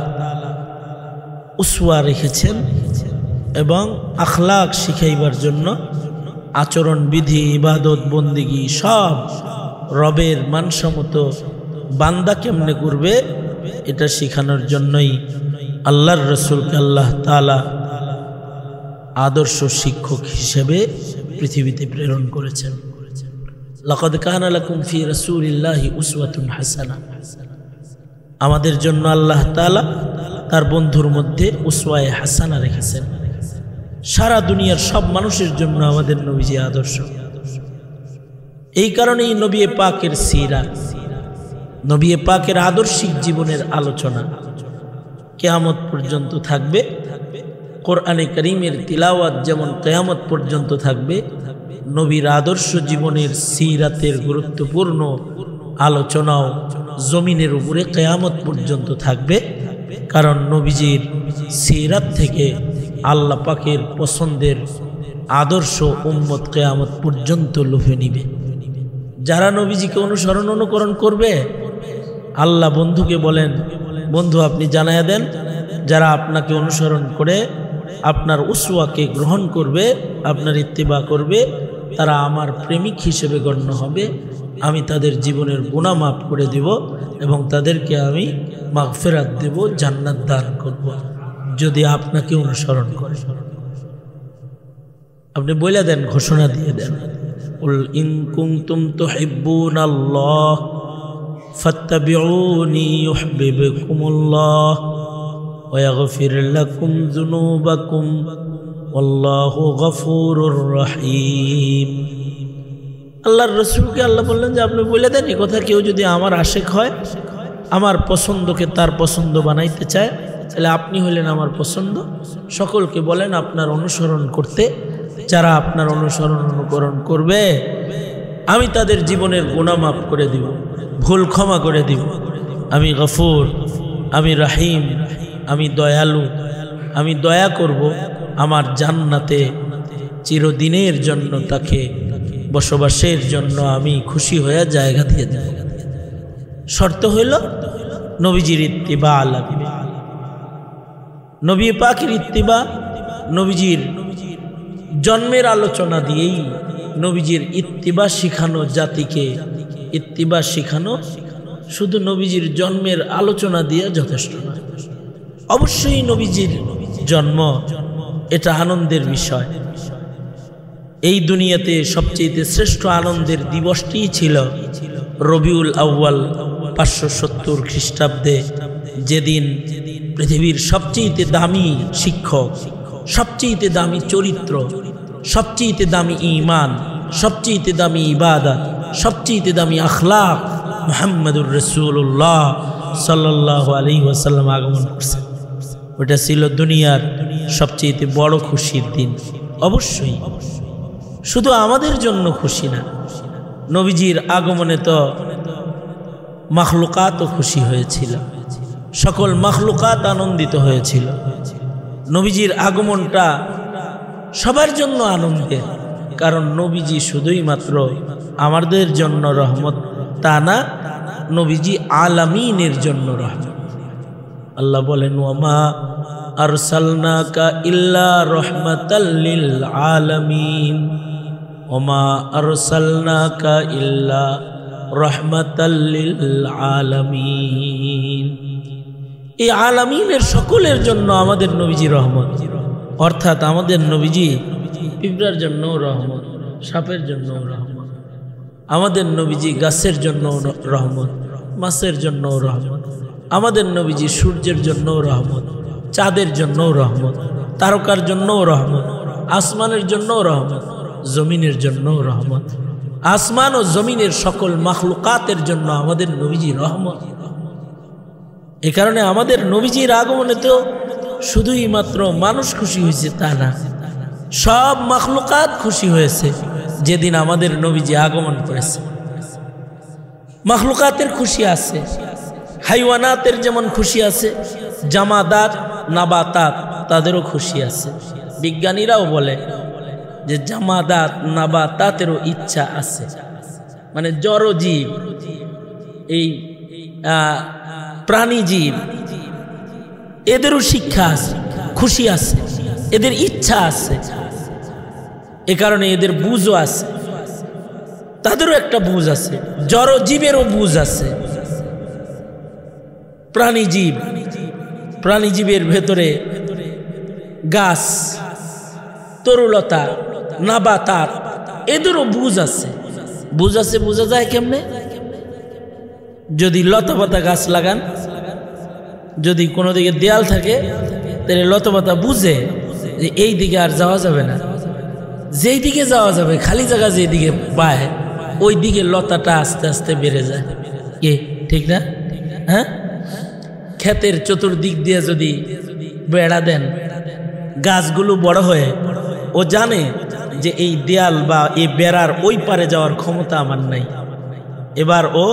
উসওয়া রেখেছেন এবং আখলাক শিখাইবার জন্য আচরণ বিধি, ইবাদত, বন্দিগি সব রবের মানসম্মত বান্দা কেমনে করবে এটা শেখানোর জন্যই আল্লাহর রসুলকে আল্লাহ তাআলা আদর্শ শিক্ষক হিসেবে পৃথিবীতে প্রেরণ করেছেন। লাকাদ কানা লাকুম ফি রাসূলিল্লাহি উসওয়াতুন হাসানাহ। আমাদের জন্য আল্লাহ তাআলা তার বন্ধুর মধ্যে উসওয়ায়ে হাসানা রেখেছেন। সারা দুনিয়ার সব মানুষের জন্য আমাদের নবীজি আদর্শ। এই কারণেই নবী পাকের সিরা, নবী পাকের আদর্শিক জীবনের আলোচনা কিয়ামত পর্যন্ত থাকবে। কোরআনে কারীমের তিলাওয়াত যেমন কিয়ামত পর্যন্ত থাকবে, নবীর আদর্শ জীবনের সিরাতের গুরুত্বপূর্ণ আলোচনাও জমিনের উপরে কিয়ামত পর্যন্ত থাকবে। কারণ নবীজির সিরাত থেকে আল্লাহ পাকের পছন্দের আদর্শ উম্মত কিয়ামত পর্যন্ত লুফে নিবে। যারা নবীজিকে অনুসরণ অনুকরণ করবে, আল্লাহ বন্ধুকে বলেন, বন্ধু আপনি জানায়া দেন, যারা আপনাকে অনুসরণ করে আপনার উসওয়াকে গ্রহণ করবে, আপনার ইত্তিবা করবে, তারা আমার প্রেমিক হিসেবে গণ্য হবে। আমি তাদের জীবনের গুনাহ মাফ করে দেব এবং তাদেরকে আমি মাগফিরাত দেব, জান্নাত দান করব, যদি আপনাকে অনুসরণ করে। আপনি বলে দেন, ঘোষণা দিয়ে দেন, কুল ইন কুনতুম তুহিব্বুনাল্লাহ ফাত্তাবিউনি ইউহিব্বুকুমুল্লাহ ওয়া ইয়াগফির লাকুম যুনুবাকুম আল্লাহু গফুরুর রহিম। আল্লাহর রাসূলকে আল্লাহ বললেন যে আপনি বলে দেন, এই কথা কেউ যদি আমার আশিক হয়, আমার পছন্দকে তার পছন্দ বানাইতে চায়, তাহলে আপনি হলেন আমার পছন্দ। সকলকে বলেন আপনার অনুসরণ করতে। যারা আপনার অনুসরণ অনুকরণ করবে, আমি তাদের জীবনের গুনাহ মাফ করে দিব, ভুল ক্ষমা করে দিব। আমি গফুর, আমি রহিম, আমি দয়ালু, আমি দয়া করব। আমার জান্নাতে চিরদিনের জন্য তাকে বসবাসের জন্য আমি খুশি হয়ে জায়গা দিয়ে দেব। শর্ত হইল নবীজির ইত্তিবা লাগবে। নবী পাকের ইত্তিবা, নবীজির জন্মের আলোচনা দিয়েই নবীজির ইত্তিবা শিখানো, জাতিকে ইত্তিবা শিখানো শুধু নবীজির জন্মের আলোচনা দিয়ে যথেষ্ট নয়। অবশ্যই নবীজির জন্ম এটা আনন্দের বিষয়। এই দুনিয়াতে সবচেয়ে শ্রেষ্ঠ আনন্দের দিবসটি ছিল রবিউল আউয়াল 570 খ্রিস্টাব্দে, যেদিন পৃথিবীর সবচেয়ে দামি শিক্ষক, সবচেয়ে দামি চরিত্র, সবচেয়ে দামি ঈমান, সবচেয়ে দামি ইবাদত, সবচেয়ে দামি আখলাক মুহাম্মদুর রাসূলুল্লাহ সাল্লাল্লাহু আলাইহি ওয়াসাল্লাম আগমন করছেন। ওটা ছিল দুনিয়ার সবচেয়ে বড় খুশির দিন। অবশ্যই শুধু আমাদের জন্য খুশি না, নবীজির আগমনে তো মাখলুকাতও খুশি হয়েছিল, সকল মাখলুকাত আনন্দিত হয়েছিল। নবীজির আগমনটা সবার জন্য আনন্দের, কারণ নবীজি শুধুই মাত্র আমাদের জন্য রহমত তা না, নবীজি আলামিনের জন্য রহমত। আল্লাহ বলেন, ওয়ামা আরসালনাকা ইল্লা রাহমাতাল লিল আলামিন, ওয়ামা আরসালনাকা ইল্লা রাহমাতাল লিল আলামিন। এই আলামিনের সকলের জন্য আমাদের নবীজি রহমত। অর্থাৎ আমাদের নবীজি পিঁপড়ার জন্য রহমত, সাপের জন্য রহমত। আমাদের নবীজি গাছের জন্য রহমত, মাছের জন্য রহমত। আমাদের নবীজি সূর্যের জন্য রহমত, চাঁদের জন্য রহমত, তারকার জন্য রহমত, আসমানের জন্য রহমত, জমিনের জন্য রহমত। আসমান ও জমিনের সকল মাখলুকাতের জন্য আমাদের নবীজি রহমত। এ কারণে আমাদের নবীজির আগমনে তো শুধুই মাত্র মানুষ খুশি হয়েছে তা না, সব মাখলুকাত খুশি হয়েছে যেদিন আমাদের নবীজি আগমন করেছে। মাখলুকাতের খুশি আছে, হাইওয়ানাতের যেমন খুশি আছে, জামাদাত নাবাতাত তাদেরও খুশি আছে। বিজ্ঞানীরাও বলে যে জামাদাত নাবাতাতেরও ইচ্ছা আছে, মানে জড়জীব, এই প্রাণীজীব, এদেরও শিক্ষা আছে, খুশি আছে, এদের ইচ্ছা আছে। এ কারণে এদের বুঝও আছে, তাদেরও একটা বুঝ আছে, জড়জীবেরও বুঝ আছে। প্রাণীজীব, প্রাণীজীবের ভেতরে গাছ, তরুলতা, নাবাতাত, এদেরও বুঝ আছে। বুঝ আছে, বোঝা যায় কেমনে? যদি লতাপাতা গাছ লাগান, যদি কোনো দিকে দেয়াল থাকে, তাহলে লতাপাতা বুঝে যে এই দিকে আর যাওয়া যাবে না, যেই দিকে যাওয়া যাবে, খালি জায়গা যেদিকে পায় ওই দিকে লতাটা আস্তে আস্তে বেড়ে যায়। কে ঠিক না? হ্যাঁ, ক্ষেতের চতুর্দিক দিয়ে যদি বেড়া দেন, গাছগুলো বড় হয়ে ও জানে যে এই দেয়াল বা এই বেড়ার ওই পারে যাওয়ার ক্ষমতা আমার নাই। এবার ও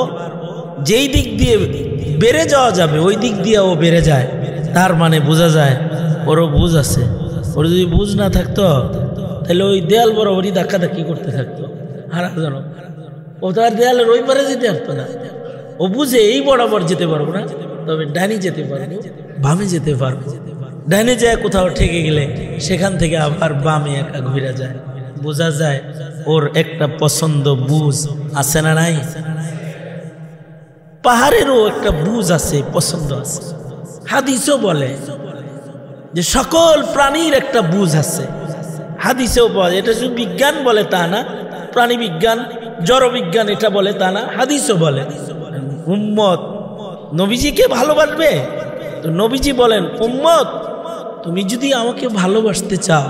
যেই দিক দিয়ে বেড়ে যাওয়া যাবে ওই দিক দিয়ে ও বেড়ে যায়। তার মানে বোঝা যায় ওরও বুঝ আছে। ওর যদি বুঝ না থাকতো তাহলে ওই দেয়াল বরাবরই ধাক্কাধাক্কি করতে থাকতো। হারাজনক, ও তো আর দেয়ালের ওই পারে যেতে পারতো না। ও বুঝে এই বরাবর যেতে পারবো না, তবে ডাইনি যেতে পারবো, বামে যেতে পারবো। ডাইনে যায় কোথাও ঠেকে গেলে সেখান থেকে আবার বামে একা ঘুরে যায়। বোঝা যায় ওর একটা পছন্দ বুঝ আছে না নাই? পাহাড়েরও একটা বুঝ আছে, পছন্দ আছে। হাদিসও বলে যে সকল প্রাণীর একটা বুঝ আছে। হাদিসেও বলে, এটা শুধু বিজ্ঞান বলে তা না, প্রাণী বিজ্ঞান, জড় বিজ্ঞান এটা বলে তা না, হাদিসও বলে। উম্মত নবীজিকে ভালোবাসবে তো নবীজি বলেন, উম্মত তুমি যদি আমাকে ভালোবাসতে চাও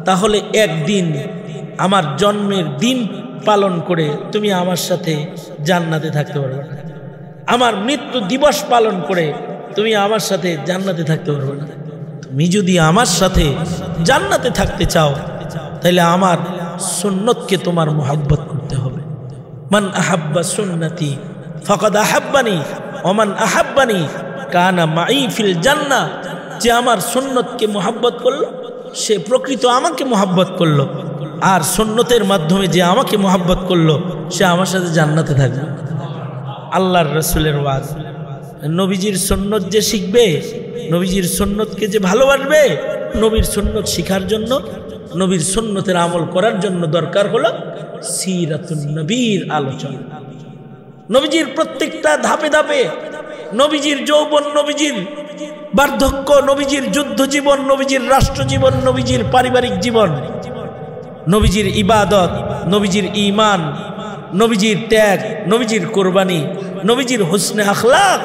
তাহলে একদিন আমার জন্মের দিন পালন করে তুমি আমার সাথে জান্নাতে থাকতে পারবে না। আমার মৃত্যু দিবস পালন করে তুমি আমার সাথে জান্নাতে থাকতে পারবে না। তুমি যদি আমার সাথে জান্নাতে থাকতে চাও তাহলে আমার সুন্নতকে তোমার মুহাব্বত করতে হবে। মান আহাব্বা সুন্নতি ফাকাদ আহাব্বানি ওয়া মান আহাব্বানি কানা মাই ফিল জান্নাহ। যে আমার সুন্নতকে মুহাব্বত করলো সে প্রকৃত আমাকে মুহাব্বত করলো, আর সুন্নতের মাধ্যমে যে আমাকে মুহাব্বত করলো সে আমার সাথে জান্নাতে থাকবে। আল্লাহর রাসূলের ওয়াজ। নবীজির সুন্নত যে শিখবে, নবীজির সুন্নতকে যে ভালোবাসবে, নবীর সুন্নত শিখার জন্য, নবীর সুন্নতের আমল করার জন্য দরকার হলো সিরাতুন নবীর আলোচনা। নবীজির প্রত্যেকটা ধাপে ধাপে, নবীজির যৌবন, নবীজির বার্ধক্য, নবীজির যুদ্ধ জীবন, নবীজির রাষ্ট্র জীবন, নবীজির পারিবারিক জীবন, নবীজির ইবাদত, নবীজির ঈমান, নবীজির ত্যাগ, নবীজির কোরবানি, নবীজির হুসনে আখলাক,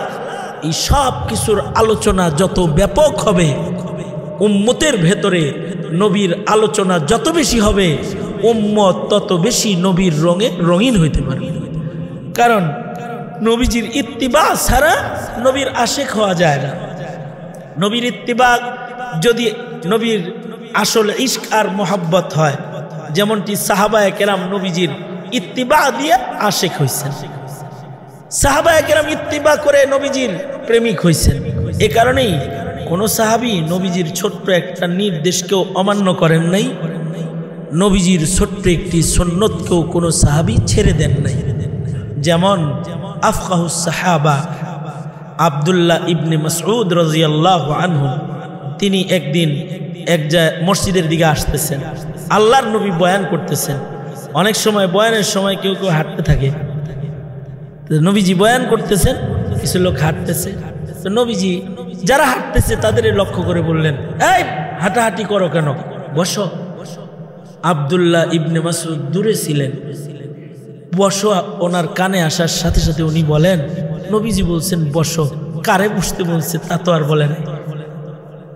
এই সব কিছুর আলোচনা যত ব্যাপক হবে, উম্মতের ভেতরে নবীর আলোচনা যত বেশি হবে, উম্মত তত বেশি নবীর রঙে রঙিন হইতে পারবে। কারণ নবীজির ইত্তিবা ছাড়া নবীর আশেক হওয়া যায় না। নবীর ইত্তিবা যদি নবীর আসল ইশক আর মোহাব্বত হয়, যেমনটি সাহাবায়ে কেরাম নবীজির ইত্তিবা দিয়ে আশেক হইছেন, সাহাবায়ে কেরাম ইত্তিবা করে নবীজির প্রেমিক হইছেন। এ কারণেই কোন সাহাবী নবীজির ছোট্ট একটা নির্দেশকেও অমান্য করেন নাই, নবীজির ছোট্ট একটি সুন্নতকেও কোনো সাহাবী ছেড়ে দেন নাই। যেমন আফকাহুস সাহাবা আব্দুল্লাহ ইবনে মাসউদ রাদিয়াল্লাহু আনহু, তিনি একদিন এক মসজিদের দিকে আসতেছেন, আল্লাহর নবী বয়ান করতেছেন। অনেক সময় বয়ানের সময় কেউ কেউ হাঁটতে থাকে, নবীজি বয়ান করতেছেন, কিছু লোক হাঁটতেছে, তো নবীজি যারা হাঁটতেছে তাদের লক্ষ্য করে বললেন, এই হাঁটাহাঁটি করো কেন, বসো। আব্দুল্লাহ ইবনে মাসউদ দূরে ছিলেন, বসো ওনার কানে আসার সাথে সাথে উনি বলেন, নবীজি বলছেন বসো, কারে বসতে বলছে তা তো আর বলেন।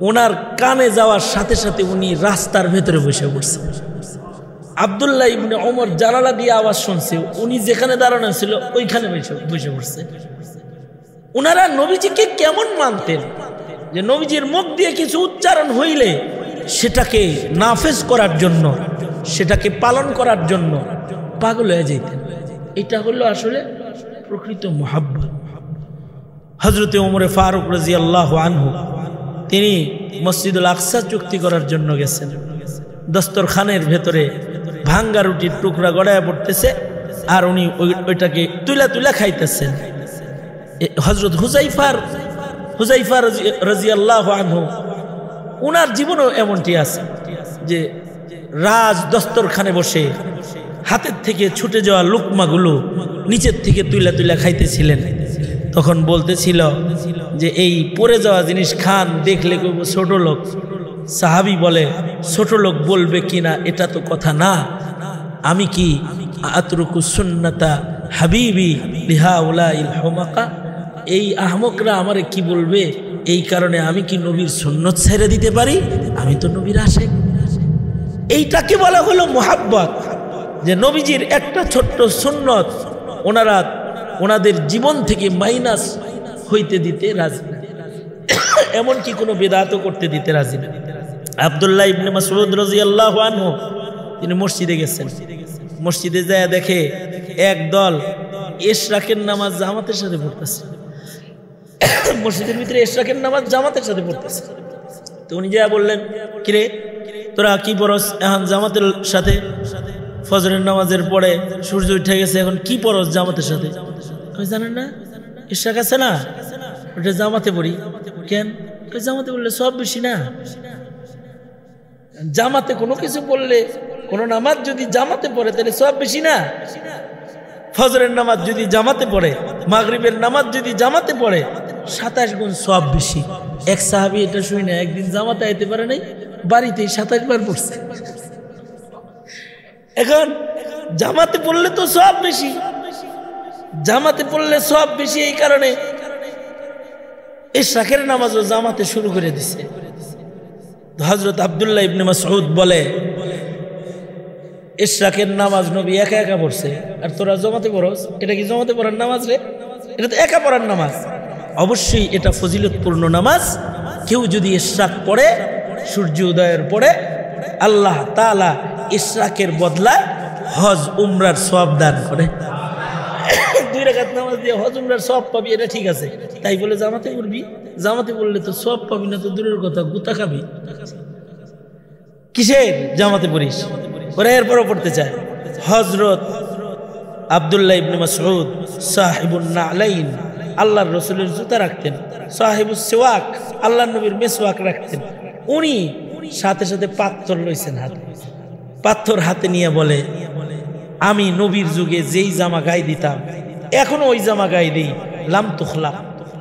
ওনার কানে যাওয়ার সাথে সাথে উনি রাস্তার ভেতরে বসে পড়ছে। আব্দুল্লাহ ইবনে ওমর জানালা দিয়ে আওয়াজ শুনছে, উনি যেখানে দাঁড়ানো ছিল ওইখানে বসে পড়ছে। ওনারা নবীজিকে কেমন মানতেন যে নবীজির মুখ দিয়ে কিছু উচ্চারণ হইলে সেটাকে নাফেজ করার জন্য, সেটাকে পালন করার জন্য পাগল হয়ে যেতেন। এটা হলো আসলে প্রকৃত মুহাব্বত। হযরতে ওমর ফারুক রাদিয়াল্লাহু আনহু তিনি মসজিদুল আকসা চুক্তি করার জন্য গেছেন। দস্তরখানের ভেতরে ভাঙ্গা রুটির টুকরা গড়ায় পড়তেছে, আর উনি ওইটাকে তুলা তুলা খাইতেছেন। হযরত হুযাইফা রাদিয়াল্লাহু আনহু, ওনার জীবনেও এমনটি আছে যে রাজ দস্তরখানে বসে হাতের থেকে ছুটে যাওয়া লুকমাগুলো নিচের থেকে তুলা তুলা খাইতেছিলেন। তখন বলতেছিল যে এই পড়ে যাওয়া জিনিস খান, দেখলে কেউ ছোট লোক। সাহাবী বলে, ছোট লোক বলবে কিনা এটা তো কথা না, আমি কি আতরুকু সুন্নাতা হাবিবি লিহাউলাইল হুমাকা, এই আহমকরা আমারে কি বলবে, এই কারণে আমি কি নবীর সুন্নত ছেড়ে দিতে পারি? আমি তো নবীর আশেক। এইটাকে বলা হলো মুহাব্বত, যে নবীজির একটা ছোট্ট সুন্নত ওনারা ওনাদের জীবন থেকে মাইনাস হইতে দিতে রাজি না, এমনকি কোনো বেদাতও করতে দিতে রাজি না। আব্দুল্লাহ ইবনে মাসউদ রাদিয়াল্লাহু আনহু তিনি মসজিদে গেছেন। মসজিদে যায় দেখে একদল ইশরাকের নামাজ জামাতের সাথে পড়তেছে। মসজিদের ভিতরে ইশরাকের নামাজ জামাতের সাথে পড়তেছে। তো উনি যা বললেন, কিরে তোরা কি পড়স এখন জামাতের সাথে? ফজরের নামাজের পরে সূর্য উঠে গেছে, এখন কি পড়স জামাতের সাথে? আমি জানেন না ইশরাক আছে না, ওটা জামাতে পড়ি। কেন? জামাতে পড়লে সব বেশি না। জামাতে কোনো কিছু পড়লে, কোনো নামাজ যদি জামাতে পড়ে তাহলে সব বেশি না। ফজরের নামাজ যদি জামাতে পড়ে, মাগরিবের নামাজ যদি জামাতে পড়ে 27 গুণ সব বেশি। এক সাহাবী এটা শুই না, একদিন জামাতে আইতে পারে নাই, বাড়িতেই 27 বার পড়ছে। এখন জামাতে পড়লে তো সব বেশি, জামাতে পড়লে সব বেশি, এই কারণে ইশরাকের নামাজও জামাতে শুরু করে দিছে। হযরত আব্দুল্লাহ ইবনে মাসউদ বলে, ইশরাকের নামাজ নবী একা একা পড়ছে, আর তোরা জামাতে পড়স। এটা কি জামাতে পড়ার নামাজ রে? এটা তো একা পড়ার নামাজ। অবশ্যই এটা ফজিলতপূর্ণ নামাজ। কেউ যদি ইশরাক পড়ে সূর্য উদয়ের পরে, আল্লাহ তাআলা ইশরাকের বদলায় হজ উমরার সওয়াব দান করে। 2 রাকাত নামাজ দিয়ে হজ উমরার সওয়াব পাবি, এটা ঠিক আছে। তাই বলে জামাতে পড়বি? জামাতে পড়লে তো সওয়াব পাবি না, তো দূরের কথা গুতা খাবি। কিসের জামাতে পড়িস? ওরা এরপরও পড়তে চায়। হযরত আব্দুল্লাহ ইবনে মাসউদ সাহিবুন নালাইন, আল্লাহর রাসূলের জুতা রাখতেন। সাহিবুস সিওয়াক, আল্লাহর নবীর মিসওয়াক রাখতেন। উনি সাথে সাথে পাথর লইছেন হাতে। পাথর হাতে নিয়ে বলে, আমি নবীর যুগে যেই জামা গায়ে দিতাম এখনো ওই জামা গায়ে দিই, লাম তুখলা,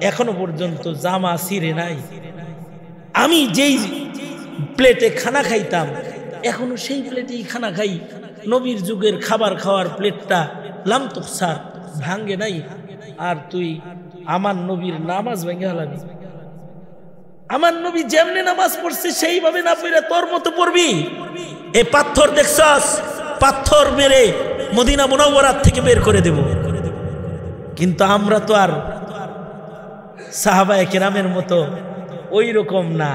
এখনো পর্যন্ত জামা ছিঁড়ে নাই। আমি যেই প্লেটে খানা খাইতাম এখনো সেই প্লেটেই খানা খাই। নবীর যুগের খাবার খাওয়ার প্লেটটা লাম তুখসার, ভাঙ্গে নাই। আর তুই আমার নবীর নামাজ ভেঙে হালাবি? আমার নবী যেমনে নামাজ পড়ছে সেইভাবে না পড়ে তোর মতো পড়বি? এই পাথর দেখছস? পাথর মেরে মদিনা মুনাওয়ারাত থেকে বের করে দেব। কিন্তু আমরা তো আর সাহাবায়ে কেরামের মতো ওই রকম না।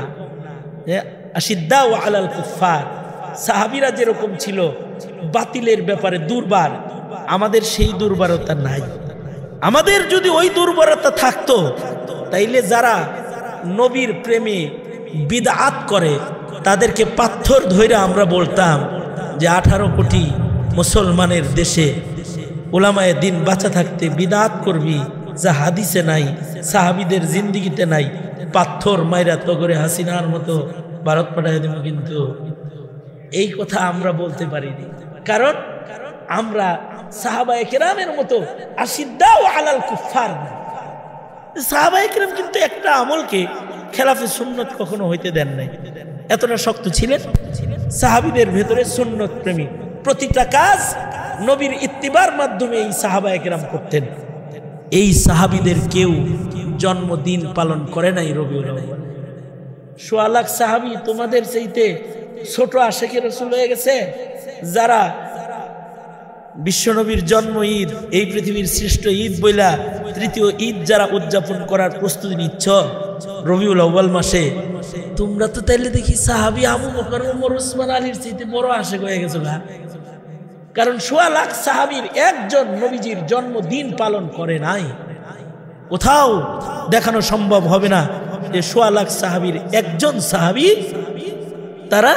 আশিদ্দাউ আলাল কুফার, সাহাবীরা যেরকম ছিল বাতিলের ব্যাপারে দুর্বার, আমাদের সেই দুর্বলতা নাই। আমাদের যদি ওই দুর্বলতা থাকতো তাইলে যারা নবীর প্রেমে বিদআত করে তাদেরকে পাথর ধইরা আমরা বলতাম যে 18 কোটি মুসলমানের দেশে উলামায়ে দিন বাঁচা থাকতে বিদআত করবি যা হাদিসে নাই, সাহাবীদের জিন্দেগিতে নাই, পাথর মাইরা তো করে হাসিনার মতো ভারত পাঠায় দেব। কিন্তু এই কথা আমরা বলতে পারিনি, কারণ আমরা সাহাবায়ে কেরামের মতো আশিদ্দাউ আলাল কুফার না। সাহাবায়ে কেরাম কিন্তু একটা আমলকে খেলাফে সুন্নত কখনো হইতে দেন নাই। এতটা শক্ত ছিলেন। সাহাবীদের ভেতরে সুন্নত প্রেমী, প্রতিটা কাজ নবীর ইত্তিবার মাধ্যমে এই সাহাবায়ে কেরাম করতেন। এই সাহাবীদের কেউ জন্মদিন পালন করে নাই রবিউল আউয়াল। 1.25 লাখ সাহাবী তোমাদের চাইতে ছোট আশিকে রাসূল হয়ে গেছে, যারা বিশ্বনবীর জন্ম ঈদ, এই পৃথিবীর শ্রেষ্ঠ ঈদ বইলা তৃতীয় ঈদ যারা উদযাপন করার প্রস্তুতি নিচ্ছ রবিউল আউয়াল মাসে, তোমরা তো তাইলে দেখি সাহাবী আবু বকর, ওমর, ওসমান, আলীর চাইতে বড় আশিক হয়ে গেছো না? কারণ 1.25 লাখ সাহাবীর একজন নবীজির জন্মদিন পালন করে নাই। কোথাও দেখানো সম্ভব হবে না যে 1.25 লাখ সাহাবীর একজন সাহাবী তারা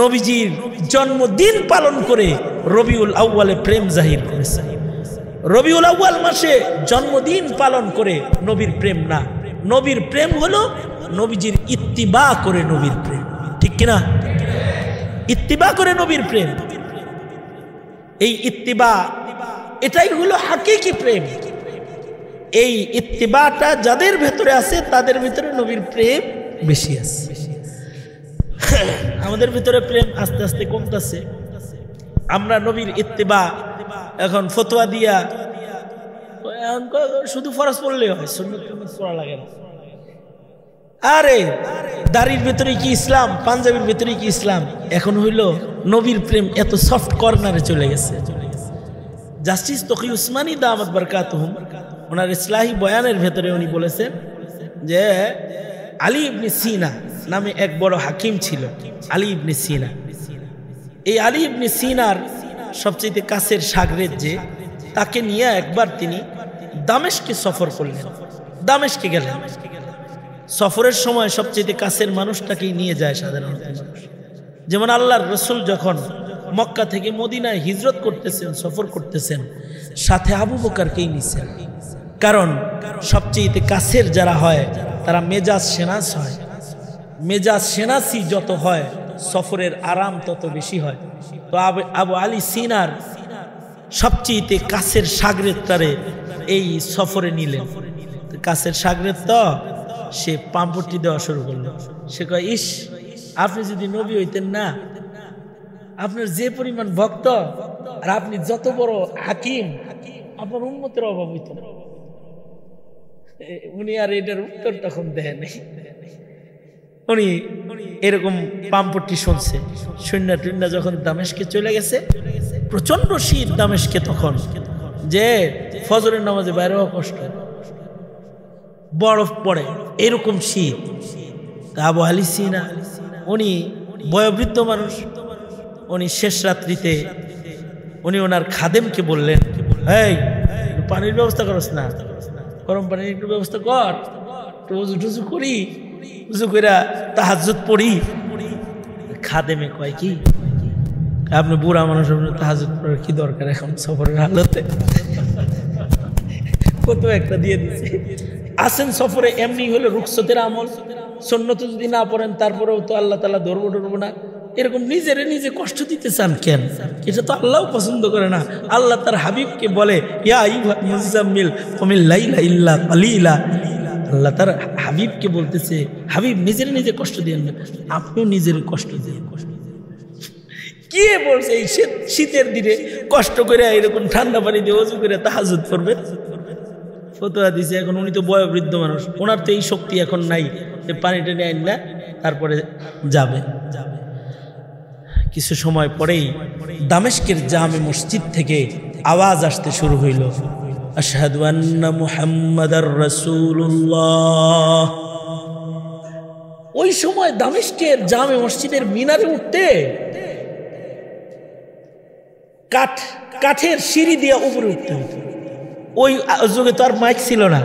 নবীজির জন্মদিন পালন করে রবিউল আউয়ালে প্রেম জাহির করেছে। রবিউল আউয়াল মাসে জন্মদিন পালন করে নবীর প্রেম না। নবীর প্রেম হলো নবীজির ইত্তিবা করে নবীর প্রেম, ঠিক কিনা? ইত্তিবা করে নবীর প্রেম, এই ইত্তিবা এটাই হলো হাকিকি প্রেম। এই ইত্তিবাটা যাদের ভেতরে আছে তাদের ভেতরে নবীর প্রেম বেশি আছে। আমাদের ভিতরে প্রেম আস্তে আস্তে কমতেছে। আমরা নবীর ইত্তিবা এখন ফতোয়া দিয়া শুধু ফরজ পড়লে হয়, সুন্নাত পড়া লাগে না। আরে দাড়ির ভেতরে কি ইসলাম, পাঞ্জাবির ভেতরে কি ইসলাম? এখন হইল নবীর প্রেম এত সফট কর্নারে চলে গেছে। জাস্টিস তকি উসমানী দামাত বারকাতুহুম ওনার ইসলাহি বয়ানের ভেতরে উনি বলেছেন যে আলী ইবনে সিনা নামে এক বড় হাকিম ছিল, আলী ইবনে সিনা। এই আলী ইবনে সিনার সবচেয়ে কাছের শাগরেদ যে, তাকে নিয়ে একবার তিনি দামেস্কে সফর করলেন। দামেস্কে গেলেন। সফরের সময় সবচেয়ে কাছের মানুষটাকেই নিয়ে যায় সাধারণত মানুষ। যেমন আল্লাহর রসুল যখন মক্কা থেকে মদিনায় হিজরত করতেছেন, সফর করতেছেন, সাথে আবু বকরকেই নিছেন। কারণ সবচেয়ে কাছের যারা হয় তারা মেজাজ সেনাস হয়। মেজাজ সেনাসি যত হয় সফরের আরাম তত বেশি হয়। তো আবু আলী সিনার সবচেয়ে কাছের শাগরেদটারে এই সফরে নিলেন। কাছের শাগরেদ তো সে পাম্পটি দেওয়া শুরু করলো। সে কয়, ইস, আপনি যদি নবী হইতেন না, আপনার যে পরিমাণ ভক্ত আর আপনি যত বড় হাকিম, আপনার উম্মতের অভাব হইত না। উনি আর এটার উত্তর তখন দেয় নাই। উনি এরকম পাম্পটি শুনছে। শূন্য টুন্না যখন দামেস্কে চলে গেছে, প্রচন্ড শীত দামেস্কে তখন, যে ফজরের নামাজে বাইরে হওয়া কষ্ট, বরফ পড়ে, এরকম শীত। আবু আলী সিনা উনি বয়োবৃদ্ধ মানুষ। উনি শেষ রাত্রিতে উনি ওনার খাদেমকে বললেন, এই পানির ব্যবস্থা করস না, গরম পানির একটু ব্যবস্থা কর, একটু উজু টুজু করি, উজু করে তাহাজ্জুদ পড়ি। খাদেমে কয়, কি আপনি বুড়া মানুষ, আপনার তাহাজ্জুদ পড়ার কি দরকার এখন সফরের হালতে? কত একটা দিয়ে দিচ্ছে। আসেন সফরে, এমনি হলে রুখসতের আমল, সুন্নত যদি না পড়েন তারপরেও তো আল্লাহ তাআলা ধরবো না। এরকম নিজেরে নিজে কষ্ট দিতে চান কেন? এটা তো আল্লাহও পছন্দ করে না। আল্লাহ তার হাবিবকে বলে, ইয়া আইয়ুহাল মুজাম্মিল কুমিল লাইলা ইল্লা কালিলা। আল্লাহ তার হাবিবকে বলতেছে, হাবিব নিজের নিজে কষ্ট দিয়েন না, আপনিও নিজের কষ্ট দিয়ে। কে বলছে এই শীতের দিনে কষ্ট করে এরকম ঠান্ডা পানি দিয়ে ওযু করে তাহাজ্জুদ করবে? ফতোয়া দিছে। এখন উনি তো বয়োবৃদ্ধ মানুষ, ওনার তো এই শক্তি এখন নাই যে পানি টেনে আইন না তারপরে যাবে। কিছু সময় পরেই দামেস্কের জামে মসজিদ থেকে আওয়াজ আসতে শুরু হইল, আশহাদু আন্না মুহাম্মাদার রাসূলুল্লাহ। ওই সময় দামেস্কের জামে মসজিদের মিনারে উঠতে কাঠের সিঁড়ি দিয়ে উপরে উঠতে হতো। ওই যুগে তো আর মাইক ছিল না,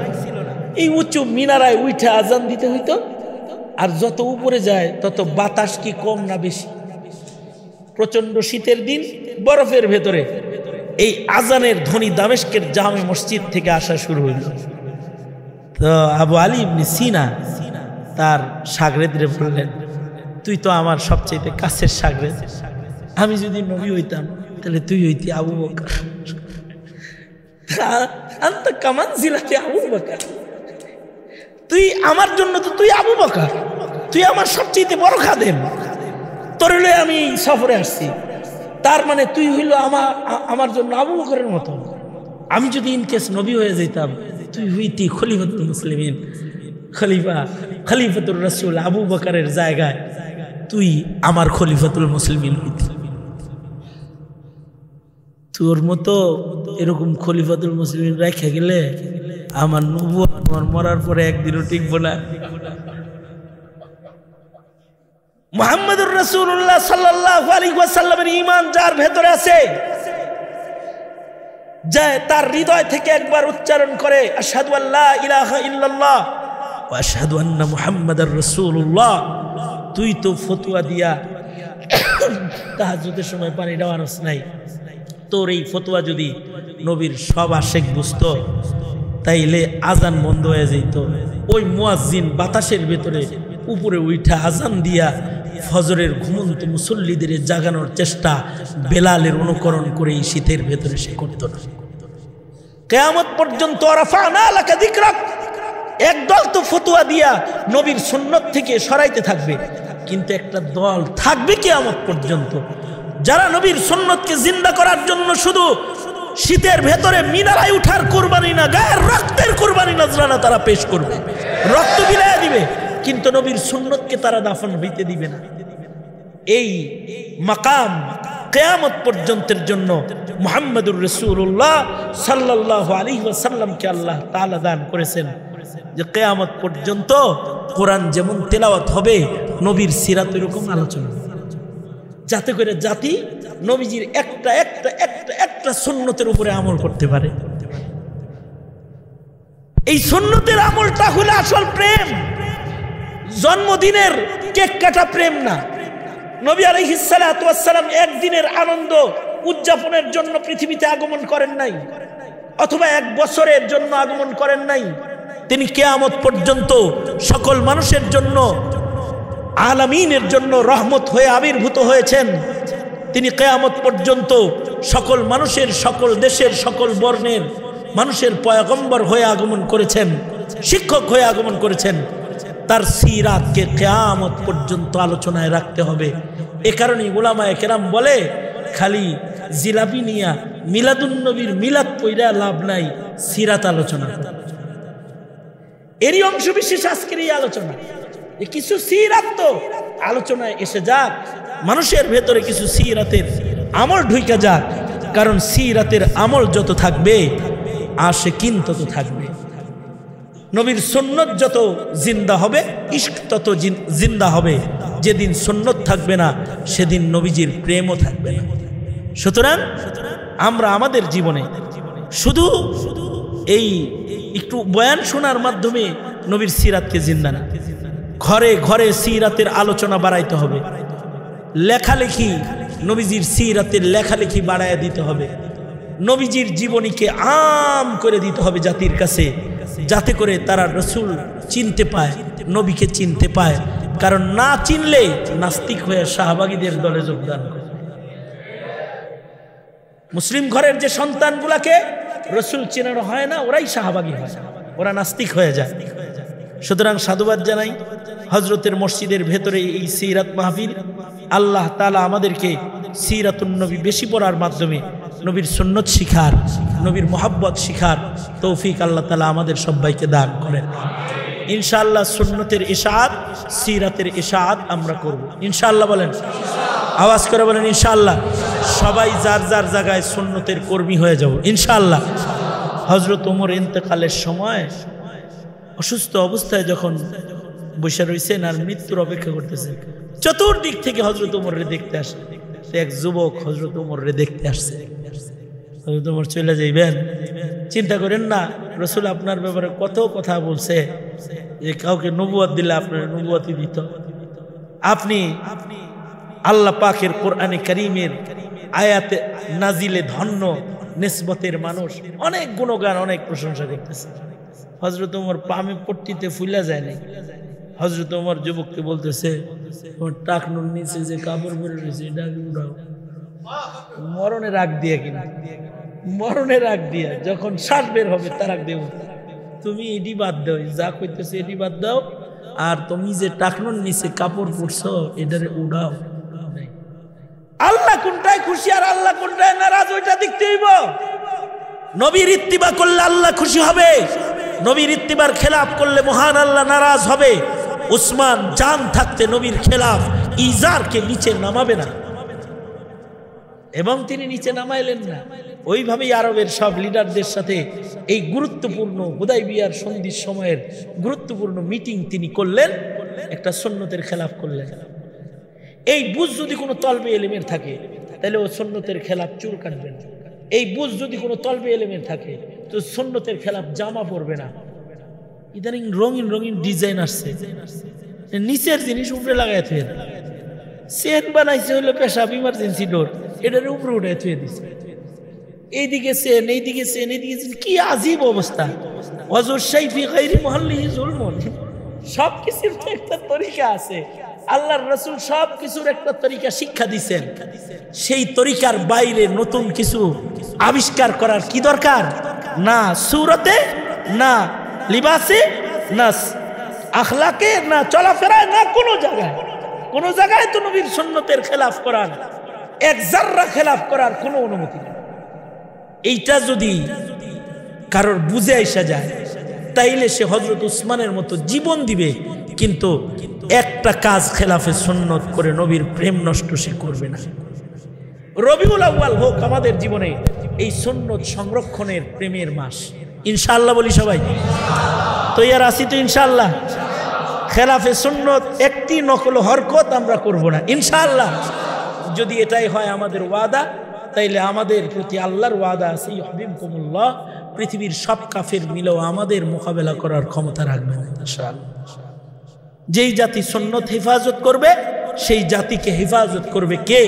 এই উঁচু মিনারায় উঠে আজান দিতে হইতো। আর যত উপরে যায় তত বাতাস কি কম না বেশি? প্রচন্ড শীতের দিন বরফের ভেতরে এই আজানের ধ্বনি দামেস্কের জামে মসজিদ থেকে আসা শুরু হইল। তো আবু আলী ইবনে সিনা তার শাগরেদরে বললেন, তুই তো আমার সবচেয়ে কাছের শাগরেদ, আমি যদি নবী হইতাম তাহলে তুই হইতি আবু বকর। আনতা কামানজিলাতি আবু বকর, তুই আমার জন্য তো তুই আবু বকর, তুই আমার সবচেয়ে বড় খাদেম, তোর হইলে আমি সফরে আসছি, তার মানে তুই হইল আমার জন্য আবু বকরের মতো। আমি যদি ইনকেস নবী হয়ে যেতাম, তুই হইতি খলিফাতুল মুসলিমিন, খলিফাতুর রাসূল আবু বকরের জায়গায় তুই আমার খলিফাতুল মুসলিমিন হইতি। তোর মতো এরকম খলিফাতুল মুসলিমিন রেখে গেলে আমার নবুয়ত আমার মরার পরে একদিনও টিকবো না। মুহাম্মদুর রাসূলুল্লাহ সাল্লাল্লাহু আলাইহি ওয়াসাল্লামের ঈমান যার ভেতরে আছে, যে তার হৃদয় থেকে একবার উচ্চারণ করে আশহাদু আল্লা ইলাহা ইল্লাল্লাহ ওয়া আশহাদু আন্না মুহাম্মাদার রাসূলুল্লাহ, তুই তো ফতোয়া দিয়া তাহাজ্জুদের সময় পানি দেওয়ানোস নাই। তোর এই ফতোয়া যদি নবীর সব আশেক বুঝতো তাইলে আজান বন্ধ হয়ে যেত। ওই মুয়াজ্জিন বাতাসের ভেতরে উপরে উঠা আজান দিয়া ফজরের ঘুমন্ত মুসল্লিদের জাগানোর চেষ্টা বেলালের অনুকরণ করে এই শীতের ভেতরে সে করত না। কিয়ামত পর্যন্ত রাফা'না লাকা যিকরাক, একদল তো ফতোয়া দিয়া নবীর সুন্নত থেকে সরাইতে থাকবে, কিন্তু একটা দল থাকবে কিয়ামত পর্যন্ত যারা নবীর সুন্নতকে জিন্দা করার জন্য শুধু শীতের ভেতরে মিনারায় উঠার কুরবানি না, গায়ের রক্তের কুরবানি নজরানা তারা পেশ করবে, রক্ত বিলাইয়া দিবে, কিন্তু নবীর সুন্নতকে তারা দাফন হইতে দিবে না। এই মাকাম কিয়ামত পর্যন্তের জন্য মুহাম্মদুর রাসূলুল্লাহ সাল্লাল্লাহু আলাইহি ওয়াসাল্লামকে আল্লাহ তাআলা দান করেছেন যে কিয়ামত পর্যন্ত কোরআন যেমন তেলাওয়াত হবে নবীর সিরাত এরকম আলোচনা, যাতে করে জাতি নবীজির একটা একটা একটা একটা সুন্নতের উপরে আমল করতে পারে। এই সুন্নতের আমলটা হলো আসল প্রেম, জন্মদিনের কেক কাটা প্রেম না। নবী আলাইহিস সালাতু ওয়াস সালাম একদিনের আনন্দ উদযাপনের জন্য পৃথিবীতে আগমন করেন নাই, অথবা এক বছরের জন্য আগমন করেন নাই। তিনি কিয়ামত পর্যন্ত সকল মানুষের জন্য, আলামিনের জন্য রহমত হয়ে আবির্ভূত হয়েছেন। তিনি কিয়ামত পর্যন্ত সকল মানুষের, সকল দেশের, সকল বর্ণের মানুষের পয়গম্বর হয়ে আগমন করেছেন, শিক্ষক হয়ে আগমন করেছেন। তার সিরাতকে কিয়ামত পর্যন্ত আলোচনায় রাখতে হবে। এ কারণে উলামায়ে কেরাম বলে, খালি জিলাপি নিয়া মিলাদুন নবীর মিলাদ পইরা লাভ নাই, সিরাত আলোচনা। এরই অংশ বিশেষ আজকের এই আলোচনা। কিছু সিরাত তো আলোচনায় এসে যাক, মানুষের ভেতরে কিছু সিরাতের আমল ঢুইকা যাক। কারণ সিরাতের আমল যত থাকবে, আশিকিন তত থাকবে। নবীর সুন্নত যত জিন্দা হবে, ইশক তত জিন্দা হবে। যেদিন সুন্নত থাকবে না, সেদিন নবীজির প্রেমও থাকবে না। সুতরাং আমরা আমাদের জীবনে শুধু এই একটু বয়ান শোনার মাধ্যমে নবীর সিরাতকে জিন্দা না, ঘরে ঘরে সিরাতের আলোচনা বাড়াইতে হবে। লেখালেখি, নবীজির সিরাতের লেখালেখি বাড়াইয়া দিতে হবে। নবীজির জীবনীকে আম করে দিতে হবে জাতির কাছে, যাতে করে তারা রসুল চিনতে পায়, নবীকে চিনতে পায়। কারণ না চিনলে নাস্তিক হয়ে শাহবাগীদের দলে যোগদান করে। মুসলিম ঘরের যে সন্তানগুলাকে রসুল চেনানো হয় না, ওরাই শাহবাগী হয়, ওরা নাস্তিক হয়ে যায়। সুতরাং সাধুবাদ জানাই হজরতের মসজিদের ভেতরে এই সিরাত মাহফিল। আল্লাহ তাআলা আমাদেরকে সিরাতুন নবী বেশি পড়ার মাধ্যমে নবীর সুন্নত শিখার, নবীর মোহাব্বত শিখার তৌফিক আল্লাহ তাআলা আমাদের সবাইকে দান করেন। ইনশাআল্লাহ সুন্নতের ইশাআত, সিরাতের ইশাআত আমরা করব ইনশাআল্লাহ। বলেন, আওয়াজ করে বলেন ইনশাআল্লাহ। সবাই যার যার জায়গায় সুন্নতের কর্মী হয়ে যাব ইনশাআল্লাহ। হযরত ওমর ইন্তেকালের সময় অসুস্থ অবস্থায় যখন বসে রয়েছেন আর মৃত্যুর অপেক্ষা করতেছেন, চতুর্দিক থেকে হযরত ওমরকে দেখতে আসে। এক যুবক হযরত ওমরকে দেখতে আসছে। হযরত ওমর চলে যাইবেন, চিন্তা করেন না, রাসূল আপনার ব্যাপারে কত কথা বলছে যে কাউকে নবুয়ত দিলে আপনার নবুয়তি দিত। আপনি আল্লাহ পাকের কোরআনে কারীমের আয়াতে নাজিলে ধন্য নিসবতের মানুষ, অনেক গুণগান, অনেক প্রশংসা করতেছে। হযরত ওমর পামে পট্টিতে ফুলা যায় নাই। হযরত ওমর যুবককে বলতেছে, ওর টাকনুর নিচে যে কাপড় পরে রয়েছে এটা উড়াও। মরণে রাগ দিয়ে কিনা, মরণে রাগ দিয়া যখন শ্বাস বের হবে তার রাগ দেব, তুমি এটি বাদ দাও, যা কইতেছে এটি বাদ দাও, আর তুমি যে টাকনুর নিচে কাপড় পরছো এটারে উড়াও। আল্লাহ কোনটায় খুশি আর আল্লাহ কোনটায় নারাজ, ওইটা দেখতে হইব। নবীর ইত্তিবা করলে আল্লাহ খুশি হবে, নবীর ইত্তিবার খেলাফ করলে মহান আল্লাহ নারাজ হবে। উসমান জান থাকতে নবীর খেলাফ ইজারকে নিচে নামাবে না, এবং তিনি নিচে নামাইলেন না। ওইভাবেই আরবের সব লিডারদের সাথে এই গুরুত্বপূর্ণ হুদাইবিয়ার সন্ধির সময়ের গুরুত্বপূর্ণ মিটিং তিনি করলেন, একটা সুন্নতের খেলাফ করলেন। এই বুঝ যদি কোনো তলবে এলেমের থাকে তাহলে ও সুন্নতের খেলাফ চুল কাটবেন। এই বুঝ যদি কোনো তলবে এলেমের থাকে তো সুন্নতের খেলাফ জামা পরবে না। ইদানিং রঙিন রঙিন ডিজাইন আসছে, নিচের জিনিস উপরে লাগাই থুয়ে, চেন বানাইছে হলো পেশাব ইমার্জেন্সি ডোর, এটার উপরে উঠে থুয়ে দিচ্ছে। এইদিকে চেন, এইদিকে চেন, এইদিকে চেন, কি আজীব অবস্থা। ওয়াজুর শাইফি গায়রি মুহাল্লিহি যুলমুন। সব কিছুর তো একটা তরিকা আছে, আল্লাহর রাসূল সব কিছুর একটা তরিকা শিক্ষা দিয়েছেন। সেই তরিকার বাইরে নতুন কিছু আবিষ্কার করার কি দরকার? না সূরতে, না লিবাসে, না আখলাকে, না চলাফেরায়, না কোনো জায়গায় তো নবীর সুন্নতের খেলাফ করার, এক জাররা খেলাফ করার কোনো অনুমতি নেই। এইটা যদি কারোর বুঝে আসা যায় তাইলে সে হযরত উসমানের মতো জীবন দিবে, কিন্তু একটা কাজ খেলাফে সুন্নত করে নবীর প্রেম নষ্ট সে করবে না। রবিউল আউয়াল হোক আমাদের জীবনে এই সুন্নত সংরক্ষণের প্রেমের মাস ইনশাআল্লাহ। বলি সবাই তৈয়ার আছি তো ইনশাআল্লাহ। খেলাফে সুন্নত একটা একটি নকল হরকত আমরা করব না ইনশাআল্লাহ। যদি এটাই হয় আমাদের ওয়াদা, তাইলে আমাদের প্রতি আল্লাহর ওয়াদা আছে ইউহিব্বুকুমুল্লাহ, পৃথিবীর সব কাফের মিলেও আমাদের মোকাবেলা করার ক্ষমতা রাখবে না ইনশাআল্লাহ। যেই জাতি সুন্নত হেফাজত করবে সেই জাতিকে হেফাজত করবে কে?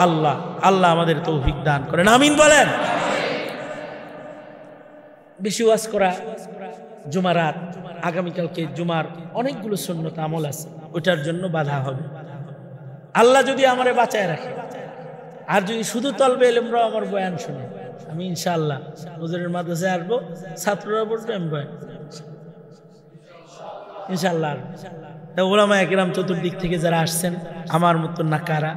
আল্লাহ। আল্লাহ আমাদের তৌফিক দান করেন, আমিন বলেন। বেশি ওয়াজ করা, জুমারাত, আগামীকালকে জুমার অনেকগুলো সুন্নত আমল আছে, ওটার জন্য বাধা হবে। আল্লাহ যদি আমারে বাঁচায় রাখে, আর যদি শুধু তলবে এলেমরা আমার বয়ান শুনে, আমি ইনশাআল্লাহ হুজুরের মাদ্রাসায় আসবো, ছাত্ররা বলবে আমি বয়ান ইনশাআল্লাহ। ওলামা একরাম চতুর্দিক থেকে যারা আসছেন, আমার মতো নাকারা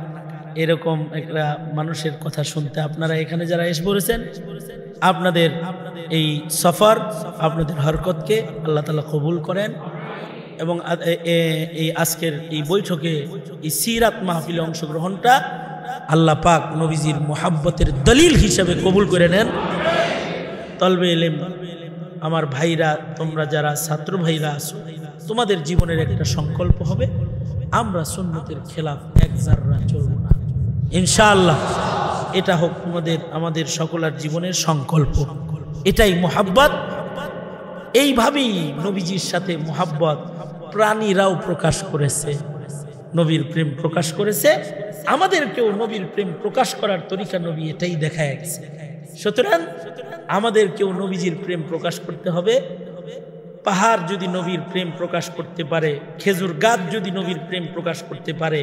এরকম একটা মানুষের কথা শুনতে, আপনারা এখানে যারা এসে পড়েছেন, আপনাদের এই সফর, আপনাদের হরকতকে আল্লাহ তাআলা কবুল করেন এবং এই আজকের এই বৈঠকে এই সিরাত মাহফিলে অংশগ্রহণটা আল্লাহ পাক নবীজির মোহাব্বতের দলিল হিসেবে কবুল করে নেন। তলবে এলেম আমার ভাইরা, তোমরা যারা ছাত্র ভাইরা আছো, তোমাদের জীবনের একটা সংকল্প হবে, আমরা সুন্নতের খেলাফ এক জাররা চলব না ইনশাআল্লাহ। এটা হোক আমাদের সকলের জীবনের সংকল্প। এটাই মোহাব্বত। এইভাবেই নবীজির সাথে মোহাব্বত প্রাণীরাও প্রকাশ করেছে, নবীর প্রেম প্রকাশ করেছে। আমাদেরকেও নবীর প্রেম প্রকাশ করার তরিকা নবী এটাই দেখায় গেছে। সুতরাং আমাদেরকেও নবীজির প্রেম প্রকাশ করতে হবে। পাহাড় যদি নবীর প্রেম প্রকাশ করতে পারে, খেজুর গাছ যদি নবীর প্রেম প্রকাশ করতে পারে,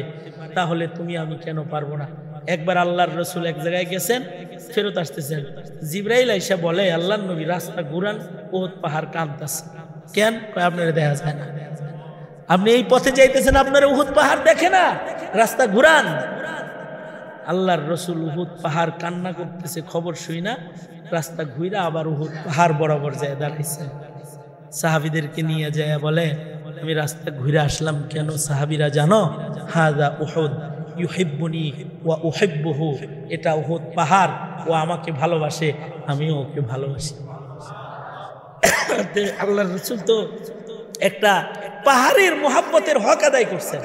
তাহলে তুমি আমি কেন পারবো না? একবার আল্লাহর রসুল এক জায়গায় গেছেন, ফেরত আসতেছেন, জিবরাইল আইসা বলে আল্লাহর নবী রাস্তা ঘুরান, উহুদ পাহাড় কাঁদতেছে। কেন? আপনারা দেখা যায় না, আপনি এই পথে যাইতেছেন, আপনারা উহুদ পাহাড় দেখে না, রাস্তা ঘুরান। আল্লাহর রসুল উহুদ পাহাড় কান্না করতেছে খবর শুই না, রাস্তা ঘুরা আবার উহুদ পাহাড় বরাবর যায় দাঁড়াইছে। সাহাবীদেরকে নিয়ে যায় বলে আমি রাস্তা ঘুরে আসলাম কেন? সাহাবীরা জানো, হাযা উহুদ ইউহিব্বুনি ওয়া উহিব্বুহু, এটা উহুদ পাহাড়, ও আমাকে ভালোবাসে, আমিও ওকে ভালোবাসি। আল্লাহর রাসূল তো একটা পাহাড়ের মোহাব্বতের হক আদায় করছেন,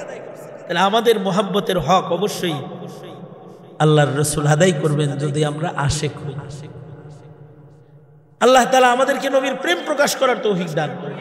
তাহলে আমাদের মোহাব্বতের হক অবশ্যই আল্লাহর রাসূল আদায় করবেন যদি আমরা আশিক হই। আল্লাহ তাআলা আমাদেরকে নবীর প্রেম প্রকাশ করার তৌফিক দান করেন।